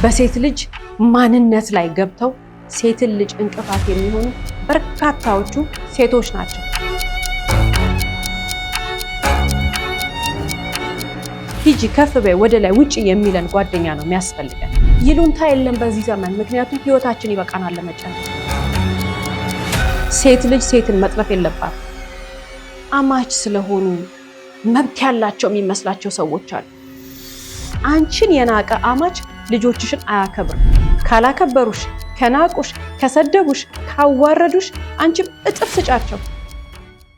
በሴት ልጅ ማንነት ላይ ገብተው ሴትን ልጅ እንቅፋት የሚሆኑ በርካታዎቹ ሴቶች ናቸው። ሂጂ ከፍ በይ ወደ ላይ ውጪ የሚለን ጓደኛ ነው የሚያስፈልገን። ይሉንታ የለም በዚህ ዘመን፣ ምክንያቱም ህይወታችን ይበቃናል ለመጨነቅ። ሴት ልጅ ሴትን መጥለፍ የለባት። አማች ስለሆኑ መብት ያላቸው የሚመስላቸው ሰዎች አሉ። አንቺን የናቀ አማች ልጆችሽን አያከብርም። ካላከበሩሽ፣ ከናቁሽ፣ ከሰደቡሽ፣ ካዋረዱሽ አንቺም እጥፍ ስጫቸው።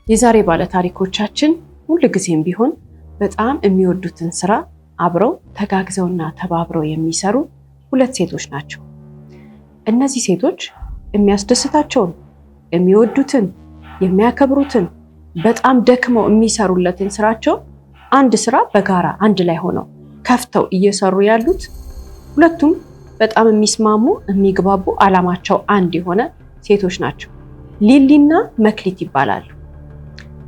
የዛሬ ባለ ታሪኮቻችን ሁልጊዜም ቢሆን በጣም የሚወዱትን ስራ አብረው ተጋግዘውና ተባብረው የሚሰሩ ሁለት ሴቶች ናቸው። እነዚህ ሴቶች የሚያስደስታቸውን፣ የሚወዱትን፣ የሚያከብሩትን በጣም ደክመው የሚሰሩለትን ስራቸው አንድ ስራ በጋራ አንድ ላይ ሆነው ከፍተው እየሰሩ ያሉት ሁለቱም በጣም የሚስማሙ የሚግባቡ አላማቸው አንድ የሆነ ሴቶች ናቸው። ሊሊና መክሊት ይባላሉ።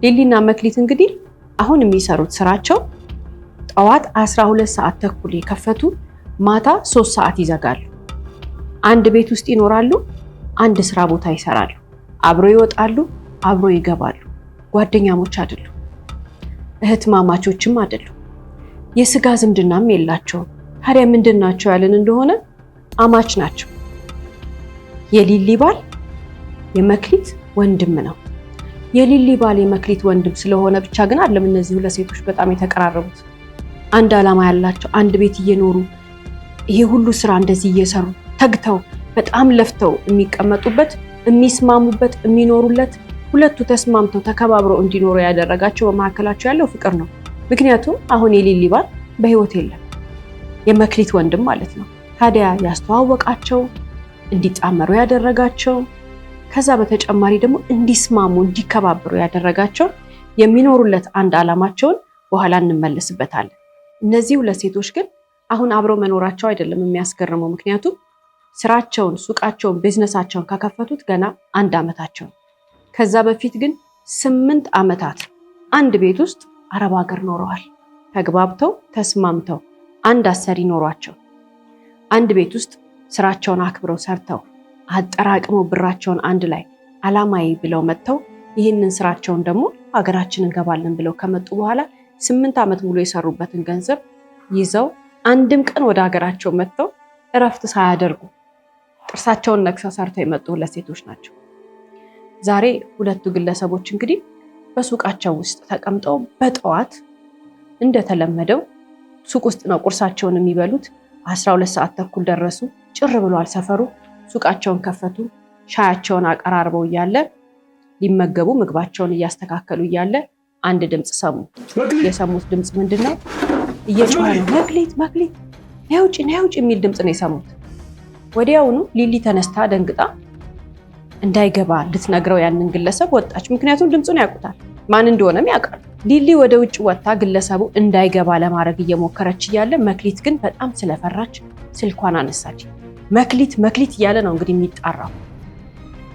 ሊሊና መክሊት እንግዲህ አሁን የሚሰሩት ስራቸው ጠዋት 12 ሰዓት ተኩል የከፈቱ ማታ 3 ሰዓት ይዘጋሉ። አንድ ቤት ውስጥ ይኖራሉ፣ አንድ ስራ ቦታ ይሰራሉ። አብሮ ይወጣሉ፣ አብሮ ይገባሉ። ጓደኛሞች አይደሉም፣ እህትማማቾችም አይደሉም። የስጋ ዝምድናም የላቸውም። ታዲያ ምንድን ናቸው ያለን እንደሆነ አማች ናቸው። የሊሊ ባል የመክሊት ወንድም ነው። የሊሊ ባል የመክሊት ወንድም ስለሆነ ብቻ ግን አይደለም እነዚህ ሁለት ሴቶች በጣም የተቀራረቡት። አንድ ዓላማ ያላቸው፣ አንድ ቤት እየኖሩ ይሄ ሁሉ ስራ እንደዚህ እየሰሩ ተግተው በጣም ለፍተው የሚቀመጡበት፣ የሚስማሙበት፣ የሚኖሩለት ሁለቱ ተስማምተው ተከባብረው እንዲኖሩ ያደረጋቸው በመካከላቸው ያለው ፍቅር ነው። ምክንያቱም አሁን የሊሊ ባል በህይወት የለም፣ የመክሊት ወንድም ማለት ነው። ታዲያ ያስተዋወቃቸው፣ እንዲጣመሩ ያደረጋቸው፣ ከዛ በተጨማሪ ደግሞ እንዲስማሙ እንዲከባበሩ ያደረጋቸው የሚኖሩለት አንድ ዓላማቸውን በኋላ እንመለስበታለን። እነዚህ ሁለት ሴቶች ግን አሁን አብረው መኖራቸው አይደለም የሚያስገርመው። ምክንያቱም ስራቸውን፣ ሱቃቸውን፣ ቢዝነሳቸውን ከከፈቱት ገና 1 ዓመታቸው። ከዛ በፊት ግን 8 ዓመታት አንድ ቤት ውስጥ አረብ ሀገር ኖረዋል። ተግባብተው ተስማምተው አንድ አሰሪ ኖሯቸው አንድ ቤት ውስጥ ስራቸውን አክብረው ሰርተው አጠራቅመው ብራቸውን አንድ ላይ አላማዬ ብለው መጥተው ይህንን ስራቸውን ደግሞ ሀገራችን እንገባለን ብለው ከመጡ በኋላ 8 ዓመት ሙሉ የሰሩበትን ገንዘብ ይዘው አንድም ቀን ወደ ሀገራቸው መጥተው እረፍት ሳያደርጉ ጥርሳቸውን ነክሰው ሰርተው የመጡ ሁለት ሴቶች ናቸው። ዛሬ ሁለቱ ግለሰቦች እንግዲህ በሱቃቸው ውስጥ ተቀምጠው በጠዋት እንደተለመደው ሱቅ ውስጥ ነው ቁርሳቸውን የሚበሉት። 12 ሰዓት ተኩል ደረሱ። ጭር ብሏል ሰፈሩ። ሱቃቸውን ከፈቱ። ሻያቸውን አቀራርበው እያለ ሊመገቡ ምግባቸውን እያስተካከሉ እያለ አንድ ድምፅ ሰሙ። የሰሙት ድምፅ ምንድነው? እየጮኸ ነው። መክሊት መክሊት ነይ ውጪ ነይ ውጪ የሚል ድምፅ ነው የሰሙት። ወዲያውኑ ሊሊ ተነስታ ደንግጣ እንዳይገባ ልትነግረው ያንን ግለሰብ ወጣች። ምክንያቱም ድምፁን ያውቁታል፣ ማን እንደሆነም ያውቃሉ። ሊሊ ወደ ውጭ ወጥታ ግለሰቡ እንዳይገባ ለማድረግ እየሞከረች እያለ መክሊት ግን በጣም ስለፈራች ስልኳን አነሳች። መክሊት መክሊት እያለ ነው እንግዲህ የሚጣራው።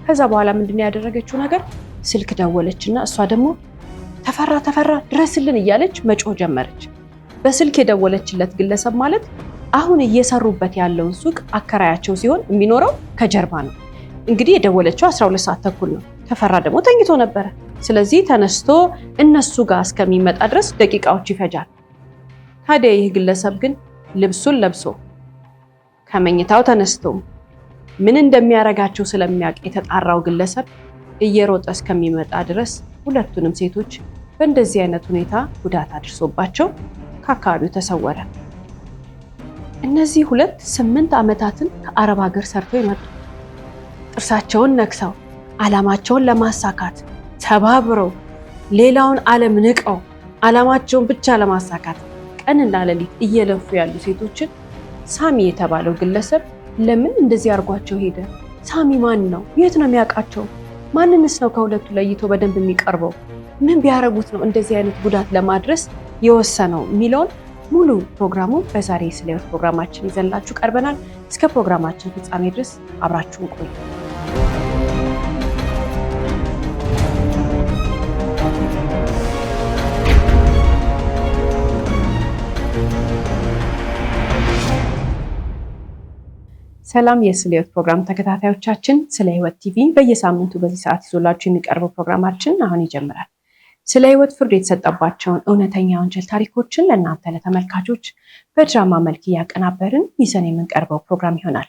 ከዛ በኋላ ምንድነው ያደረገችው ነገር? ስልክ ደወለችና እሷ ደግሞ ተፈራ ተፈራ ድረስልን እያለች መጮህ ጀመረች። በስልክ የደወለችለት ግለሰብ ማለት አሁን እየሰሩበት ያለውን ሱቅ አከራያቸው ሲሆን የሚኖረው ከጀርባ ነው። እንግዲህ የደወለችው 12 ሰዓት ተኩል ነው። ተፈራ ደግሞ ተኝቶ ነበረ። ስለዚህ ተነስቶ እነሱ ጋር እስከሚመጣ ድረስ ደቂቃዎች ይፈጃል። ታዲያ ይህ ግለሰብ ግን ልብሱን ለብሶ ከመኝታው ተነስቶ ምን እንደሚያረጋቸው ስለሚያውቅ የተጣራው ግለሰብ እየሮጠ እስከሚመጣ ድረስ ሁለቱንም ሴቶች በእንደዚህ አይነት ሁኔታ ጉዳት አድርሶባቸው ከአካባቢው ተሰወረ። እነዚህ ሁለት 8 ዓመታትን ከአረብ ሀገር ሰርተው የመጡ ጥርሳቸውን ነክሰው ዓላማቸውን ለማሳካት ተባብረው ሌላውን ዓለም ንቀው ዓላማቸውን ብቻ ለማሳካት ቀንና ሌሊት እየለፉ ያሉ ሴቶችን ሳሚ የተባለው ግለሰብ ለምን እንደዚህ አድርጓቸው ሄደ? ሳሚ ማን ነው? የት ነው የሚያውቃቸው? ማንንስ ነው ከሁለቱ ለይቶ በደንብ የሚቀርበው? ምን ቢያረጉት ነው እንደዚህ አይነት ጉዳት ለማድረስ የወሰነው የሚለውን ሙሉ ፕሮግራሙ በዛሬ ስለ ሕይወት ፕሮግራማችን ይዘንላችሁ ቀርበናል። እስከ ፕሮግራማችን ፍጻሜ ድረስ አብራችሁን ቆዩ። ሰላም የስለ ህይወት ፕሮግራም ተከታታዮቻችን፣ ስለ ህይወት ቲቪ በየሳምንቱ በዚህ ሰዓት ይዞላችሁ የሚቀርበው ፕሮግራማችን አሁን ይጀምራል። ስለ ህይወት ፍርድ የተሰጠባቸውን እውነተኛ ወንጀል ታሪኮችን ለእናንተ ለተመልካቾች በድራማ መልክ እያቀናበርን ይዘን የምንቀርበው ፕሮግራም ይሆናል።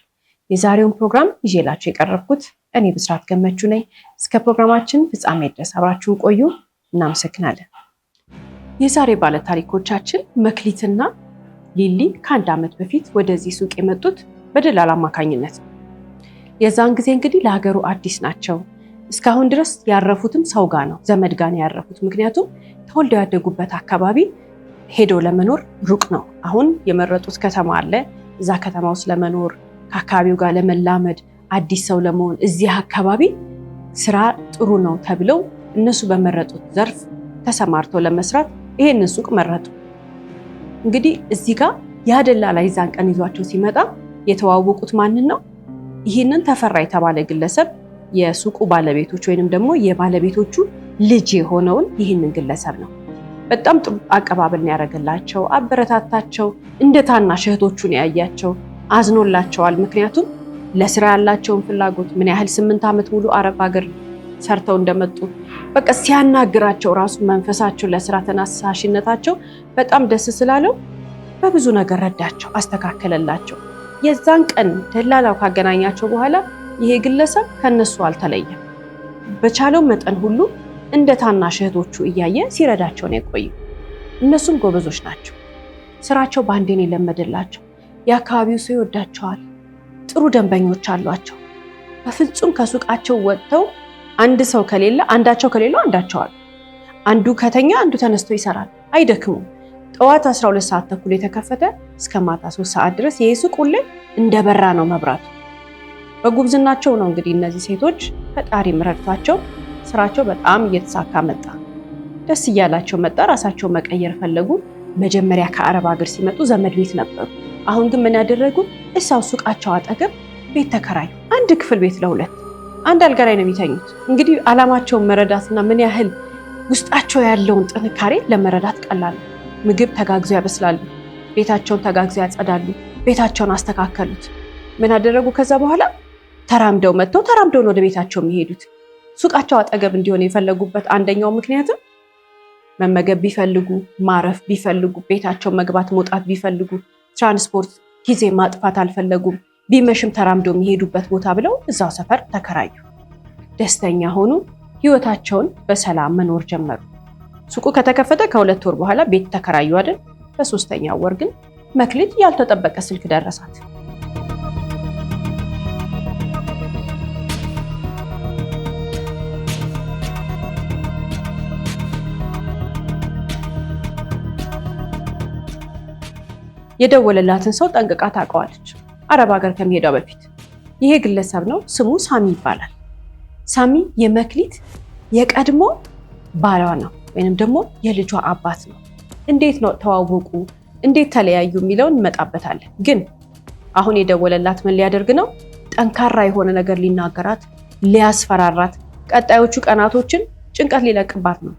የዛሬውን ፕሮግራም ይዤላችሁ የቀረብኩት እኔ ብስራት ገመቹ ነኝ። እስከ ፕሮግራማችን ፍጻሜ ድረስ አብራችሁን ቆዩ። እናመሰግናለን። የዛሬ ባለ ታሪኮቻችን መክሊትና ሊሊ ከአንድ ዓመት በፊት ወደዚህ ሱቅ የመጡት በደላላ አማካኝነት ነው። የዛን ጊዜ እንግዲህ ለሀገሩ አዲስ ናቸው። እስካሁን ድረስ ያረፉትም ሰው ጋር ነው፣ ዘመድ ጋር ነው ያረፉት። ምክንያቱም ተወልደው ያደጉበት አካባቢ ሄደው ለመኖር ሩቅ ነው። አሁን የመረጡት ከተማ አለ። እዛ ከተማ ውስጥ ለመኖር ከአካባቢው ጋር ለመላመድ አዲስ ሰው ለመሆን እዚህ አካባቢ ስራ ጥሩ ነው ተብለው እነሱ በመረጡት ዘርፍ ተሰማርተው ለመስራት ይሄንን ሱቅ መረጡ። እንግዲህ እዚህ ጋር ያደላላ ይዛን ቀን ይዟቸው ሲመጣ የተዋወቁት ማንን ነው? ይህንን ተፈራ የተባለ ግለሰብ የሱቁ ባለቤቶች ወይንም ደግሞ የባለቤቶቹ ልጅ የሆነውን ይህንን ግለሰብ ነው። በጣም ጥሩ አቀባበል ያደረገላቸው፣ አበረታታቸው። እንደ ታናሽ እህቶቹን ያያቸው፣ አዝኖላቸዋል። ምክንያቱም ለስራ ያላቸውን ፍላጎት ምን ያህል 8 ዓመት ሙሉ አረብ ሀገር ሰርተው እንደመጡ በቃ ሲያናግራቸው ራሱ መንፈሳቸው ለስራ ተነሳሽነታቸው በጣም ደስ ስላለው በብዙ ነገር ረዳቸው፣ አስተካከለላቸው። የዛን ቀን ደላላው ካገናኛቸው በኋላ ይሄ ግለሰብ ከነሱ አልተለየም። በቻለው መጠን ሁሉ እንደ ታናሽ እህቶቹ እያየ ሲረዳቸው ነው የቆየው። እነሱም ጎበዞች ናቸው። ስራቸው ባንዴን የለመደላቸው። የአካባቢው ሰው ይወዳቸዋል። ጥሩ ደንበኞች አሏቸው። በፍጹም ከሱቃቸው ወጥተው አንድ ሰው ከሌለ አንዳቸው ከሌለው አንዳቸው አሉ። አንዱ ከተኛ አንዱ ተነስቶ ይሰራል። አይደክሙም። ጠዋት 12 ሰዓት ተኩል የተከፈተ እስከ ማታ 3 ሰዓት ድረስ ይሄ ሱቅ ሁሌ እንደበራ ነው መብራቱ። በጉብዝናቸው ነው እንግዲህ እነዚህ ሴቶች ፈጣሪ ረድቷቸው ስራቸው በጣም እየተሳካ መጣ። ደስ እያላቸው መጣ። ራሳቸው መቀየር ፈለጉ። መጀመሪያ ከአረብ ሀገር ሲመጡ ዘመድ ቤት ነበሩ። አሁን ግን ምን ያደረጉ? እሳው ሱቃቸው አጠገብ ቤት ተከራዩ። አንድ ክፍል ቤት ለሁለት፣ አንድ አልጋ ላይ ነው የሚተኙት። እንግዲህ አላማቸውን መረዳትና ምን ያህል ውስጣቸው ያለውን ጥንካሬ ለመረዳት ቀላል ነው። ምግብ ተጋግዘው ያበስላሉ። ቤታቸውን ተጋግዘው ያጸዳሉ። ቤታቸውን አስተካከሉት። ምን አደረጉ? ከዛ በኋላ ተራምደው መጥተው ተራምደው ወደ ቤታቸው የሚሄዱት። ሱቃቸው አጠገብ እንዲሆን የፈለጉበት አንደኛው ምክንያትም መመገብ ቢፈልጉ፣ ማረፍ ቢፈልጉ፣ ቤታቸው መግባት መውጣት ቢፈልጉ ትራንስፖርት ጊዜ ማጥፋት አልፈለጉም። ቢመሽም ተራምደው የሚሄዱበት ቦታ ብለው እዛው ሰፈር ተከራዩ። ደስተኛ ሆኑ። ህይወታቸውን በሰላም መኖር ጀመሩ። ሱቁ ከተከፈተ ከ2 ወር በኋላ ቤት ተከራዩ አይደል? በ3ኛው ወር ግን መክሊት ያልተጠበቀ ስልክ ደረሳት። የደወለላትን ሰው ጠንቅቃ ታውቀዋለች። አረብ ሀገር ከመሄዷ በፊት። ይሄ ግለሰብ ነው፣ ስሙ ሳሚ ይባላል። ሳሚ የመክሊት የቀድሞ ባሏ ነው ወይንም ደግሞ የልጇ አባት ነው። እንዴት ነው ተዋወቁ፣ እንዴት ተለያዩ የሚለውን እንመጣበታለን። ግን አሁን የደወለላት ምን ሊያደርግ ነው? ጠንካራ የሆነ ነገር ሊናገራት፣ ሊያስፈራራት፣ ቀጣዮቹ ቀናቶችን ጭንቀት ሊለቅባት ነው።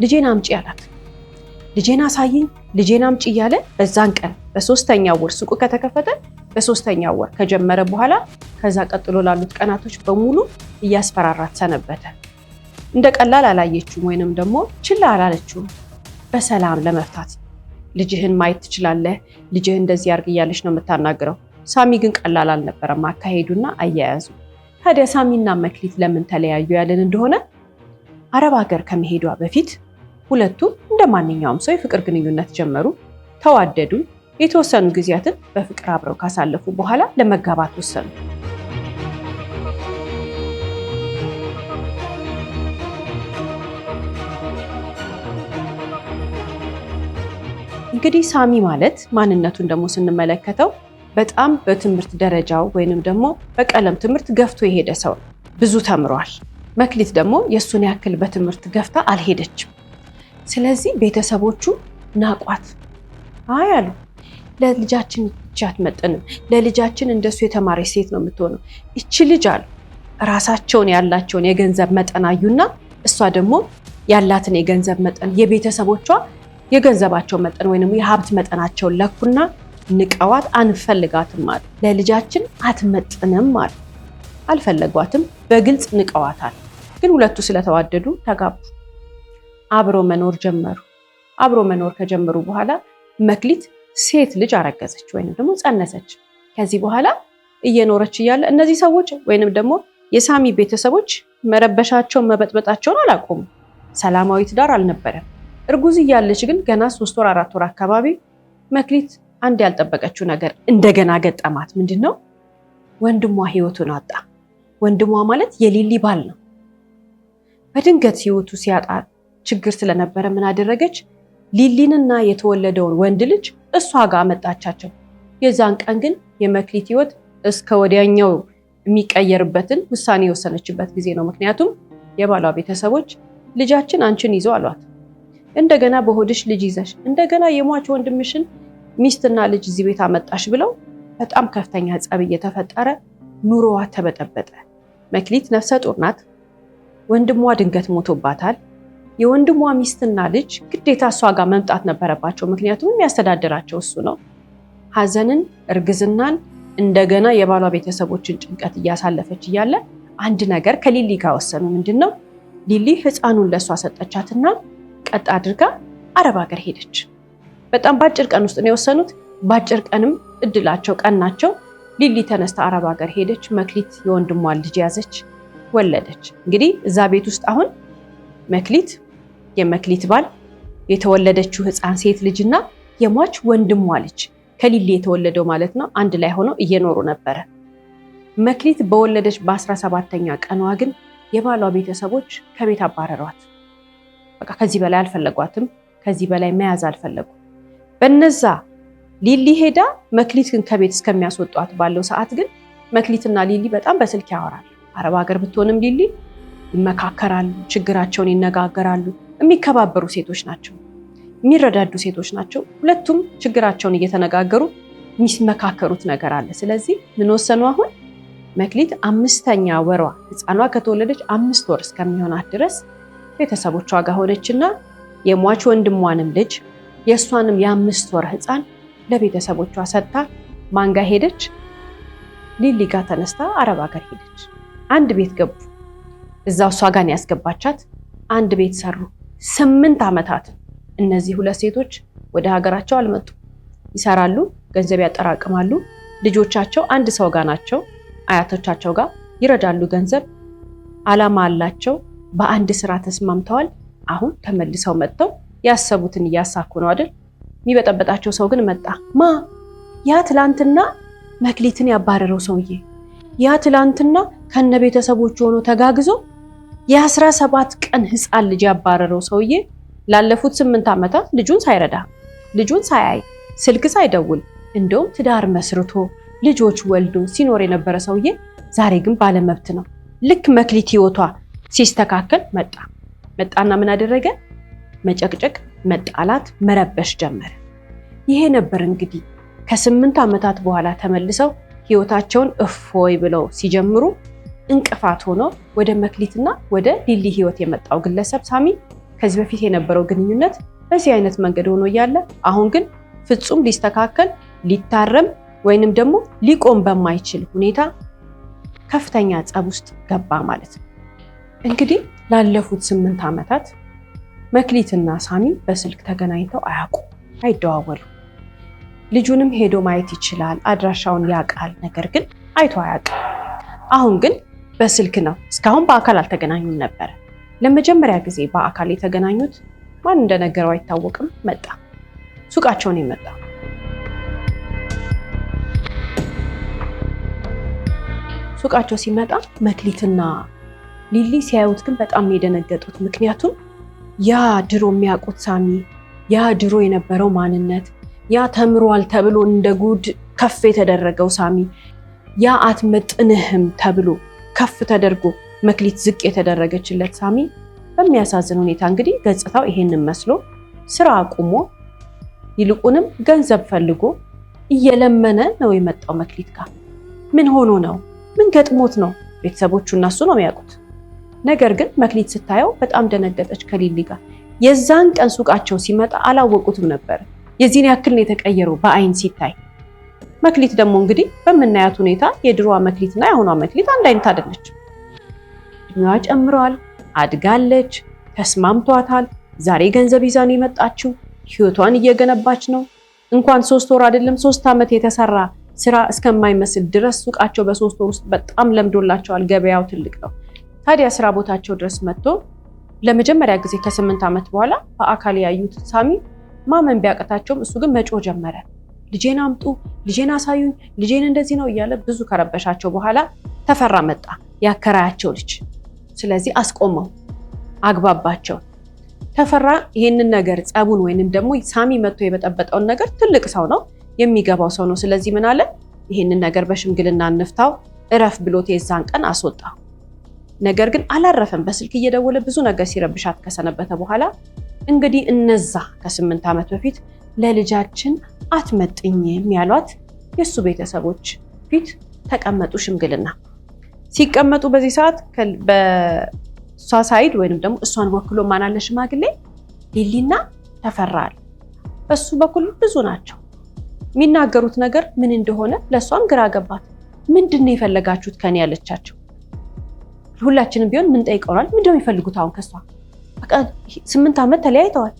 ልጄን አምጪ አላት። ልጄን አሳይኝ፣ ልጄን አምጪ እያለ በዛን ቀን በ3ኛው ወር ሱቁ ከተከፈተ በ3ኛው ወር ከጀመረ በኋላ ከዛ ቀጥሎ ላሉት ቀናቶች በሙሉ እያስፈራራት ሰነበተ። እንደ ቀላል አላየችውም ወይንም ደግሞ ችላ አላለችውም። በሰላም ለመፍታት ልጅህን ማየት ትችላለህ፣ ልጅህ እንደዚህ ያርግ እያለች ነው የምታናግረው። ሳሚ ግን ቀላል አልነበረም አካሄዱና አያያዙ። ታዲያ ሳሚና መክሊት ለምን ተለያዩ ያለን እንደሆነ አረብ ሀገር ከመሄዷ በፊት ሁለቱ እንደ ማንኛውም ሰው የፍቅር ግንኙነት ጀመሩ፣ ተዋደዱ። የተወሰኑ ጊዜያትን በፍቅር አብረው ካሳለፉ በኋላ ለመጋባት ወሰኑ። እንግዲህ ሳሚ ማለት ማንነቱን ደግሞ ስንመለከተው በጣም በትምህርት ደረጃው ወይንም ደግሞ በቀለም ትምህርት ገፍቶ የሄደ ሰው ነው። ብዙ ተምሯል። መክሊት ደግሞ የእሱን ያክል በትምህርት ገፍታ አልሄደችም። ስለዚህ ቤተሰቦቹ ናቋት። አይ አሉ፣ ለልጃችን እቺ አትመጥንም፣ ለልጃችን እንደሱ የተማረች ሴት ነው የምትሆነው እቺ ልጅ አሉ። ራሳቸውን ያላቸውን የገንዘብ መጠን አዩና እሷ ደግሞ ያላትን የገንዘብ መጠን የቤተሰቦቿ የገንዘባቸው መጠን ወይንም የሀብት መጠናቸውን ለኩና ንቀዋት አንፈልጋትም አሉ። ለልጃችን አትመጥንም አሉ። አልፈለጓትም፣ በግልጽ ንቀዋታል። ግን ሁለቱ ስለተዋደዱ ተጋቡ፣ አብሮ መኖር ጀመሩ። አብሮ መኖር ከጀመሩ በኋላ መክሊት ሴት ልጅ አረገዘች ወይንም ደግሞ ጸነሰች። ከዚህ በኋላ እየኖረች እያለ እነዚህ ሰዎች ወይንም ደግሞ የሳሚ ቤተሰቦች መረበሻቸውን መበጥበጣቸውን አላቆሙም። ሰላማዊ ትዳር አልነበረም። እርጉዝ እያለች ግን ገና 3 ወር 4 ወር አካባቢ መክሊት አንድ ያልጠበቀችው ነገር እንደገና ገጠማት። ምንድነው? ወንድሟ ህይወቱን አጣ። ወንድሟ ማለት የሊሊ ባል ነው። በድንገት ህይወቱ ሲያጣ ችግር ስለነበረ ምን አደረገች? ሊሊንና የተወለደውን ወንድ ልጅ እሷ ጋር መጣቻቸው። የዛን ቀን ግን የመክሊት ህይወት እስከ ወዲያኛው የሚቀየርበትን ውሳኔ የወሰነችበት ጊዜ ነው። ምክንያቱም የባሏ ቤተሰቦች ልጃችን አንቺን ይዞ አሏት። እንደገና በሆድሽ ልጅ ይዘሽ እንደገና የሟች ወንድምሽን ሚስትና ልጅ እዚህ ቤት አመጣሽ ብለው በጣም ከፍተኛ ጸብ እየተፈጠረ ኑሮዋ ተበጠበጠ። መክሊት ነፍሰ ጡር ናት። ወንድሟ ድንገት ሞቶባታል። የወንድሟ ሚስትና ልጅ ግዴታ እሷ ጋር መምጣት ነበረባቸው። ምክንያቱም የሚያስተዳድራቸው እሱ ነው። ሐዘንን፣ እርግዝናን፣ እንደገና የባሏ ቤተሰቦችን ጭንቀት እያሳለፈች እያለ አንድ ነገር ከሊሊ ጋር ወሰኑ። ምንድነው? ሊሊ ህፃኑን ለእሷ ሰጠቻትና ቀጥ አድርጋ አረብ ሀገር ሄደች። በጣም በአጭር ቀን ውስጥ ነው የወሰኑት። በአጭር ቀንም እድላቸው ቀናቸው። ሊሊ ተነስታ አረብ ሀገር ሄደች። መክሊት የወንድሟን ልጅ ያዘች፣ ወለደች። እንግዲህ እዛ ቤት ውስጥ አሁን መክሊት፣ የመክሊት ባል፣ የተወለደችው ህፃን ሴት ልጅና የሟች ወንድሟ ልጅ ከሊሊ የተወለደው ማለት ነው አንድ ላይ ሆነው እየኖሩ ነበረ። መክሊት በወለደች በ17ኛ ቀኗ ግን የባሏ ቤተሰቦች ከቤት አባረሯት። በቃ ከዚህ በላይ አልፈለጓትም። ከዚህ በላይ መያዝ አልፈለጉም። በነዛ ሊሊ ሄዳ መክሊት ግን ከቤት እስከሚያስወጧት ባለው ሰዓት ግን መክሊትና ሊሊ በጣም በስልክ ያወራሉ። አረብ ሀገር ብትሆንም ሊሊ ይመካከራሉ፣ ችግራቸውን ይነጋገራሉ። የሚከባበሩ ሴቶች ናቸው፣ የሚረዳዱ ሴቶች ናቸው። ሁለቱም ችግራቸውን እየተነጋገሩ የሚመካከሩት ነገር አለ። ስለዚህ ምን ወሰኑ? አሁን መክሊት 5ኛ ወሯ ህፃኗ ከተወለደች 5 ወር እስከሚሆናት ድረስ ቤተሰቦቿ ጋር ሆነችና የሟች ወንድሟንም ልጅ የእሷንም የ5 ወር ህፃን ለቤተሰቦቿ ሰጥታ ማንጋ ሄደች? ሊሊ ጋር ተነስታ አረብ ሀገር ሄደች። አንድ ቤት ገቡ። እዛው እሷ ጋር ያስገባቻት። አንድ ቤት ሰሩ 8 ዓመታት። እነዚህ ሁለት ሴቶች ወደ ሀገራቸው አልመጡ። ይሰራሉ፣ ገንዘብ ያጠራቅማሉ። ልጆቻቸው አንድ ሰው ጋር ናቸው፣ አያቶቻቸው ጋር ይረዳሉ። ገንዘብ አላማ አላቸው። በአንድ ስራ ተስማምተዋል። አሁን ተመልሰው መጥተው ያሰቡትን እያሳኩ ነው አይደል? የሚበጠበጣቸው ሰው ግን መጣ። ያ ትላንትና መክሊትን ያባረረው ሰውዬ፣ ያ ትላንትና ከነ ቤተሰቦቹ ሆኖ ተጋግዞ የ17 ቀን ህፃን ልጅ ያባረረው ሰውዬ ላለፉት 8 ዓመታት ልጁን ሳይረዳ፣ ልጁን ሳያይ፣ ስልክ ሳይደውል፣ እንደውም ትዳር መስርቶ ልጆች ወልዶ ሲኖር የነበረ ሰውዬ ዛሬ ግን ባለመብት ነው። ልክ መክሊት ህይወቷ ሲስተካከል መጣና ምን አደረገ? መጨቅጨቅ፣ መጣላት፣ መረበሽ ጀመረ። ይሄ ነበር እንግዲህ ከ8 ዓመታት በኋላ ተመልሰው ህይወታቸውን እፎይ ብለው ሲጀምሩ እንቅፋት ሆኖ ወደ መክሊትና ወደ ሊሊ ህይወት የመጣው ግለሰብ ሳሚ። ከዚህ በፊት የነበረው ግንኙነት በዚህ አይነት መንገድ ሆኖ እያለ አሁን ግን ፍጹም ሊስተካከል ሊታረም ወይንም ደግሞ ሊቆም በማይችል ሁኔታ ከፍተኛ ጸብ ውስጥ ገባ ማለት ነው። እንግዲህ ላለፉት 8 ዓመታት መክሊትና ሳሚ በስልክ ተገናኝተው አያውቁ፣ አይደዋወሉ። ልጁንም ሄዶ ማየት ይችላል፣ አድራሻውን ያውቃል። ነገር ግን አይቶ አያውቅም። አሁን ግን በስልክ ነው። እስካሁን በአካል አልተገናኙም ነበር። ለመጀመሪያ ጊዜ በአካል የተገናኙት ማን እንደነገረው አይታወቅም። መጣ፣ ሱቃቸውን የመጣ ሱቃቸው ሲመጣ መክሊትና ሊሊ ሲያዩት ግን በጣም የደነገጡት። ምክንያቱም ያ ድሮ የሚያውቁት ሳሚ፣ ያ ድሮ የነበረው ማንነት፣ ያ ተምሯል ተብሎ እንደ ጉድ ከፍ የተደረገው ሳሚ፣ ያ አትመጥንህም ተብሎ ከፍ ተደርጎ መክሊት ዝቅ የተደረገችለት ሳሚ በሚያሳዝን ሁኔታ እንግዲህ ገጽታው ይሄንን መስሎ ስራ አቁሞ ይልቁንም ገንዘብ ፈልጎ እየለመነ ነው የመጣው መክሊት ጋር። ምን ሆኖ ነው? ምን ገጥሞት ነው? ቤተሰቦቹ እነሱ ነው የሚያውቁት። ነገር ግን መክሊት ስታየው በጣም ደነገጠች ከሊሊ ጋር። የዛን ቀን ሱቃቸው ሲመጣ አላወቁትም ነበር። የዚህን ያክል ነው የተቀየረው በአይን ሲታይ። መክሊት ደግሞ እንግዲህ በምናያት ሁኔታ የድሮዋ መክሊትና የአሁኗ መክሊት አንድ አይነት አይደለች። እድሜዋ ጨምሯል፣ አድጋለች፣ ተስማምቷታል። ዛሬ ገንዘብ ይዛ ነው የመጣችው። ህይወቷን እየገነባች ነው። እንኳን 3 ወር አይደለም 3 ዓመት የተሰራ ስራ እስከማይመስል ድረስ ሱቃቸው በ3 ወር ውስጥ በጣም ለምዶላቸዋል። ገበያው ትልቅ ነው። ታዲያ ስራ ቦታቸው ድረስ መጥቶ ለመጀመሪያ ጊዜ ከ8 ዓመት በኋላ በአካል ያዩት ሳሚ ማመን ቢያቀታቸውም እሱ ግን መጮህ ጀመረ። ልጄን አምጡ፣ ልጄን አሳዩኝ፣ ልጄን እንደዚህ ነው እያለ ብዙ ከረበሻቸው በኋላ ተፈራ መጣ፣ ያከራያቸው ልጅ። ስለዚህ አስቆመው፣ አግባባቸው። ተፈራ ይሄንን ነገር ጸቡን ወይንም ደግሞ ሳሚ መጥቶ የበጠበጠውን ነገር ትልቅ ሰው ነው የሚገባው ሰው ነው። ስለዚህ ምን አለ፣ ይሄንን ነገር በሽምግልና እንፍታው እረፍ ብሎት የዛን ቀን አስወጣው። ነገር ግን አላረፈም። በስልክ እየደወለ ብዙ ነገር ሲረብሻት ከሰነበተ በኋላ እንግዲህ እነዛ ከ8 ዓመት በፊት ለልጃችን አትመጥኝም ያሏት የሱ ቤተሰቦች ፊት ተቀመጡ። ሽምግልና ሲቀመጡ በዚህ ሰዓት በሷ ሳይድ ወይንም ደግሞ እሷን ወክሎ ማን አለ? ሽማግሌ ሊሊና ተፈራል። በሱ በኩል ብዙ ናቸው። የሚናገሩት ነገር ምን እንደሆነ ለሷም ግራ ገባት። ምንድነው የፈለጋችሁት ከኔ ያለቻቸው? ሁላችንም ቢሆን ምን ጠይቀውናል? ምንድነው የሚፈልጉት አሁን ከሷ? በቃ 8 ዓመት ተለያይተዋል።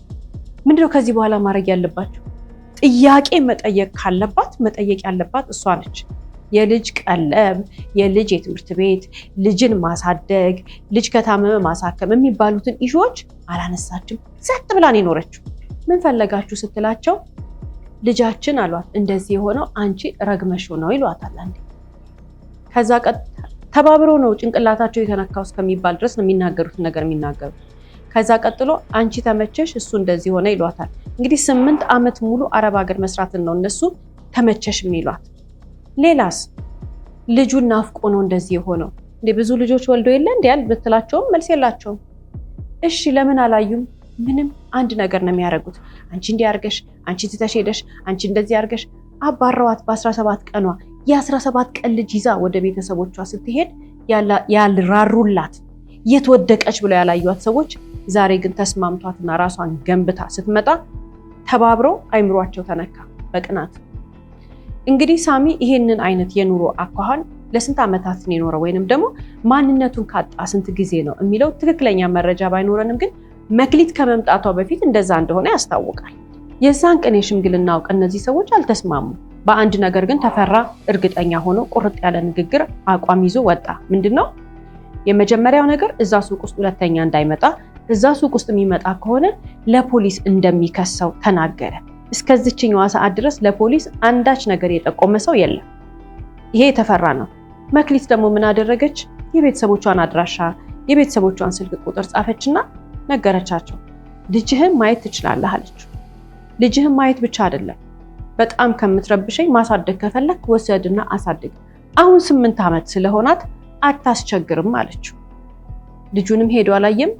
ምንድነው ከዚህ በኋላ ማድረግ ያለባቸው? ጥያቄ መጠየቅ ካለባት መጠየቅ ያለባት እሷ ነች። የልጅ ቀለብ፣ የልጅ የትምህርት ቤት፣ ልጅን ማሳደግ፣ ልጅ ከታመመ ማሳከም የሚባሉትን ኢሹዎች አላነሳችም። ሰጥ ብላን የኖረችው። ምን ፈለጋችሁ ስትላቸው ልጃችን አሏት። እንደዚህ የሆነው አንቺ ረግመሽው ነው ይሏታል። አንዴ ከዛ ተባብሮ ነው ጭንቅላታቸው የተነካው እስከሚባል ድረስ ነው የሚናገሩት ነገር የሚናገሩት። ከዛ ቀጥሎ አንቺ ተመቸሽ እሱ እንደዚህ ሆነ ይሏታል። እንግዲህ 8 ዓመት ሙሉ አረብ ሀገር መስራትን ነው እነሱ ተመቸሽ የሚሏት። ሌላስ ልጁን ናፍቆ ነው እንደዚህ የሆነው። እንዴ ብዙ ልጆች ወልዶ የለ እንዴ ያል ብትላቸውም መልስ የላቸውም። እሺ ለምን አላዩም? ምንም አንድ ነገር ነው የሚያደርጉት። አንቺ እንዲህ አርገሽ፣ አንቺ ትተሽ ሄደሽ፣ አንቺ እንደዚህ አርገሽ አባረዋት። በ17 ቀኗ የ17 ቀን ልጅ ይዛ ወደ ቤተሰቦቿ ስትሄድ ያልራሩላት የተወደቀች ብለው ያላዩት ሰዎች ዛሬ ግን ተስማምቷትና ራሷን ገንብታ ስትመጣ ተባብረው አይምሯቸው ተነካ በቅናት። እንግዲህ ሳሚ ይሄንን አይነት የኑሮ አኳኋን ለስንት ዓመታት ነው የኖረው ወይንም ደግሞ ማንነቱን ካጣ ስንት ጊዜ ነው የሚለው ትክክለኛ መረጃ ባይኖረንም ግን መክሊት ከመምጣቷ በፊት እንደዛ እንደሆነ ያስታውቃል። የዛን ቀን የሽምግልናው ቀን እነዚህ ሰዎች አልተስማሙ። በአንድ ነገር ግን ተፈራ እርግጠኛ ሆኖ ቁርጥ ያለ ንግግር አቋም ይዞ ወጣ። ምንድነው? የመጀመሪያው ነገር እዛ ሱቅ ውስጥ ሁለተኛ እንዳይመጣ፣ እዛ ሱቅ ውስጥ የሚመጣ ከሆነ ለፖሊስ እንደሚከሰው ተናገረ። እስከዚህኛው ሰዓት ድረስ ለፖሊስ አንዳች ነገር የጠቆመ ሰው የለም። ይሄ የተፈራ ነው። መክሊት ደግሞ ምን አደረገች? የቤተሰቦቿን አድራሻ፣ የቤተሰቦቿን ስልክ ቁጥር ጻፈችና ነገረቻቸው። ልጅህን ማየት ትችላለህ አለችው። ልጅህን ማየት ብቻ አይደለም፣ በጣም ከምትረብሸኝ ማሳደግ ከፈለክ ወሰድና አሳድግ። አሁን 8 ዓመት ስለሆናት አታስቸግርም አለችው። ልጁንም ሄዶ አላየም፣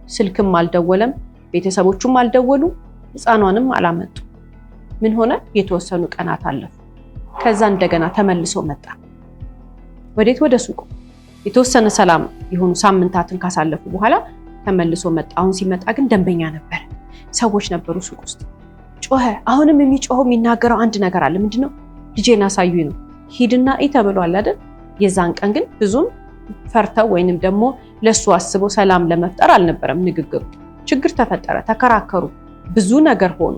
ስልክም አልደወለም፣ ቤተሰቦቹም አልደወሉ፣ ህፃኗንም አላመጡ። ምን ሆነ? የተወሰኑ ቀናት አለፉ። ከዛ እንደገና ተመልሶ መጣ። ወዴት? ወደ ሱቁ። የተወሰነ ሰላም የሆኑ ሳምንታትን ካሳለፉ በኋላ ተመልሶ መጣ። አሁን ሲመጣ ግን ደንበኛ ነበር፣ ሰዎች ነበሩ ሱቅ ውስጥ። ጮኸ። አሁንም የሚጮኸው የሚናገረው አንድ ነገር አለ። ምንድነው? ልጄን አሳዩኝ ነው። ሂድና ተብሏል አይደል? የዛን ቀን ግን ብዙም ፈርተው ወይንም ደግሞ ለሱ አስበው ሰላም ለመፍጠር አልነበረም ንግግሩ። ችግር ተፈጠረ፣ ተከራከሩ፣ ብዙ ነገር ሆኑ።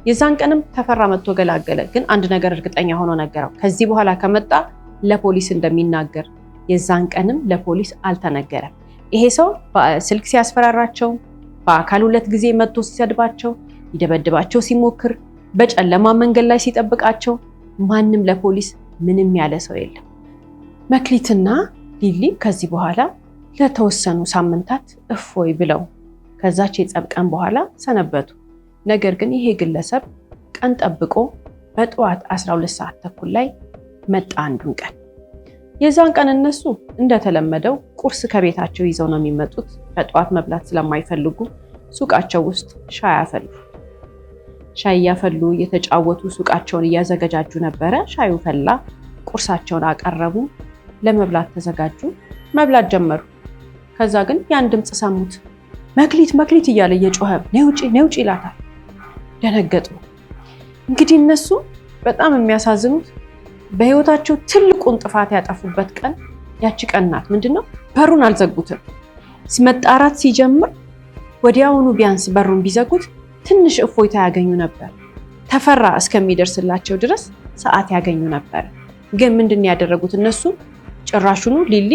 የዛን ቀንም ተፈራ መጥቶ ገላገለ። ግን አንድ ነገር እርግጠኛ ሆኖ ነገረው፣ ከዚህ በኋላ ከመጣ ለፖሊስ እንደሚናገር። የዛን ቀንም ለፖሊስ አልተነገረም። ይሄ ሰው በስልክ ሲያስፈራራቸው፣ በአካል 2 ጊዜ መጥቶ ሲሰድባቸው፣ ይደበድባቸው ሲሞክር፣ በጨለማ መንገድ ላይ ሲጠብቃቸው ማንም ለፖሊስ ምንም ያለ ሰው የለም። መክሊትና ሊሊ ከዚህ በኋላ ለተወሰኑ ሳምንታት እፎይ ብለው ከዛች የጸብ ቀን በኋላ ሰነበቱ። ነገር ግን ይሄ ግለሰብ ቀን ጠብቆ በጠዋት 12 ሰዓት ተኩል ላይ መጣ። አንዱን ቀን የዛን ቀን እነሱ እንደተለመደው ቁርስ ከቤታቸው ይዘው ነው የሚመጡት። በጠዋት መብላት ስለማይፈልጉ ሱቃቸው ውስጥ ሻይ አፈሉ። ሻይ ያፈሉ፣ እየተጫወቱ ሱቃቸውን እያዘገጃጁ ነበረ። ሻዩ ፈላ፣ ቁርሳቸውን አቀረቡ፣ ለመብላት ተዘጋጁ፣ መብላት ጀመሩ። ከዛ ግን ያን ድምፅ ሰሙት። መክሊት መክሊት እያለ እየጮኸ ነይ ውጪ ይላታል። ደነገጡ። እንግዲህ እነሱ በጣም የሚያሳዝኑት በህይወታቸው ትልቁን ጥፋት ያጠፉበት ቀን ያቺ ቀን ናት። ምንድነው? በሩን አልዘጉትም። መጣራት ሲጀምር ወዲያውኑ ቢያንስ በሩን ቢዘጉት ትንሽ እፎይታ ያገኙ ነበር። ተፈራ እስከሚደርስላቸው ድረስ ሰዓት ያገኙ ነበር። ግን ምንድን ያደረጉት እነሱ? ጭራሹኑ ሊሊ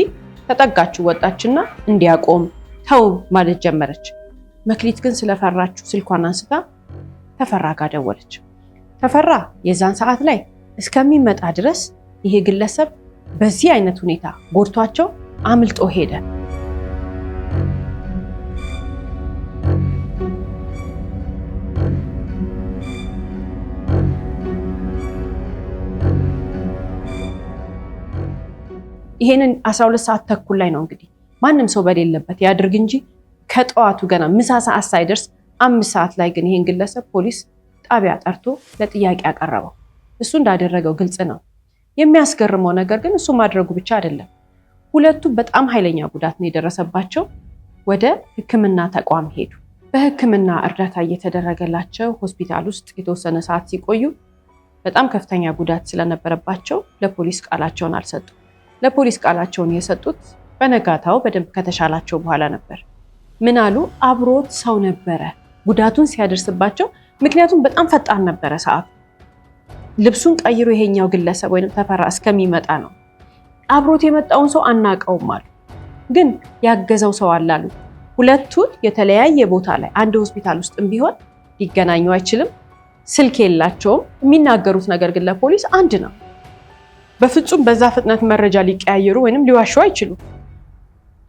ተጠጋችሁ ወጣችና እንዲያቆም ተው ማለት ጀመረች። መክሊት ግን ስለፈራችሁ ስልኳን አንስታ ተፈራ ጋር ደወለች። ተፈራ የዛን ሰዓት ላይ እስከሚመጣ ድረስ ይሄ ግለሰብ በዚህ አይነት ሁኔታ ጎድቷቸው አምልጦ ሄደ። ይሄንን 12 ሰዓት ተኩል ላይ ነው እንግዲህ ማንም ሰው በሌለበት ያድርግ እንጂ ከጠዋቱ ገና ምሳ ሰዓት ሳይደርስ 5 ሰዓት ላይ ግን ይሄን ግለሰብ ፖሊስ ጣቢያ ጠርቶ ለጥያቄ ያቀረበው። እሱ እንዳደረገው ግልጽ ነው። የሚያስገርመው ነገር ግን እሱ ማድረጉ ብቻ አይደለም። ሁለቱ በጣም ኃይለኛ ጉዳት ነው የደረሰባቸው። ወደ ሕክምና ተቋም ሄዱ። በሕክምና እርዳታ እየተደረገላቸው ሆስፒታል ውስጥ የተወሰነ ሰዓት ሲቆዩ በጣም ከፍተኛ ጉዳት ስለነበረባቸው ለፖሊስ ቃላቸውን አልሰጡም። ለፖሊስ ቃላቸውን የሰጡት በነጋታው በደንብ ከተሻላቸው በኋላ ነበር። ምን አሉ? አብሮት ሰው ነበረ ጉዳቱን ሲያደርስባቸው። ምክንያቱም በጣም ፈጣን ነበረ ሰዓቱ። ልብሱን ቀይሮ ይሄኛው ግለሰብ ወይም ተፈራ እስከሚመጣ ነው። አብሮት የመጣውን ሰው አናቀውም አሉ፣ ግን ያገዘው ሰው አለ አሉ። ሁለቱ የተለያየ ቦታ ላይ አንድ ሆስፒታል ውስጥም ቢሆን ሊገናኙ አይችልም። ስልክ የላቸውም። የሚናገሩት ነገር ግን ለፖሊስ አንድ ነው። በፍጹም በዛ ፍጥነት መረጃ ሊቀያየሩ ወይንም ሊዋሹ አይችሉም።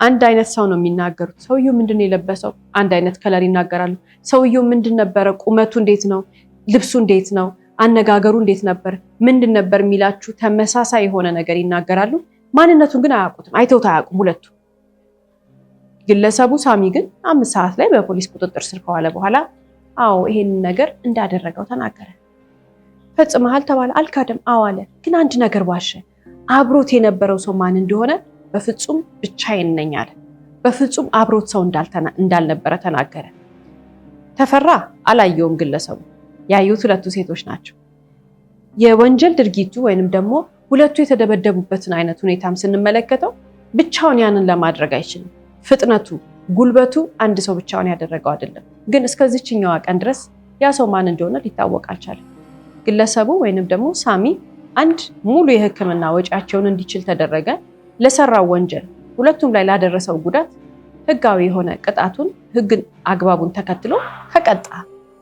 አንድ አይነት ሰው ነው የሚናገሩት። ሰውየው ምንድን የለበሰው? አንድ አይነት ከለር ይናገራሉ። ሰውየው ምንድን ነበረ? ቁመቱ እንዴት ነው? ልብሱ እንዴት ነው? አነጋገሩ እንዴት ነበር? ምንድን ነበር የሚላችሁ? ተመሳሳይ የሆነ ነገር ይናገራሉ። ማንነቱን ግን አያውቁትም፣ አይተውት አያውቁም ሁለቱ። ግለሰቡ ሳሚ ግን 5 ሰዓት ላይ በፖሊስ ቁጥጥር ስር ከዋለ በኋላ አዎ ይሄንን ነገር እንዳደረገው ተናገረ። ፈጽመሃል ተባለ። አልካደም። አዎ አለ። ግን አንድ ነገር ዋሸ። አብሮት የነበረው ሰው ማን እንደሆነ በፍጹም ብቻዬን ነኝ አለ። በፍጹም አብሮት ሰው እንዳልነበረ ተናገረ። ተፈራ አላየውም ግለሰቡ። ያዩት ሁለቱ ሴቶች ናቸው። የወንጀል ድርጊቱ ወይንም ደግሞ ሁለቱ የተደበደቡበትን አይነት ሁኔታም ስንመለከተው ብቻውን ያንን ለማድረግ አይችልም። ፍጥነቱ፣ ጉልበቱ አንድ ሰው ብቻውን ያደረገው አይደለም። ግን እስከዚችኛዋ ቀን ድረስ ያ ሰው ማን እንደሆነ ሊታወቅ አልቻለም። ግለሰቡ ወይንም ደግሞ ሳሚ አንድ ሙሉ የሕክምና ወጪያቸውን እንዲችል ተደረገ። ለሰራው ወንጀል ሁለቱም ላይ ላደረሰው ጉዳት ህጋዊ የሆነ ቅጣቱን ህግን አግባቡን ተከትሎ ተቀጣ።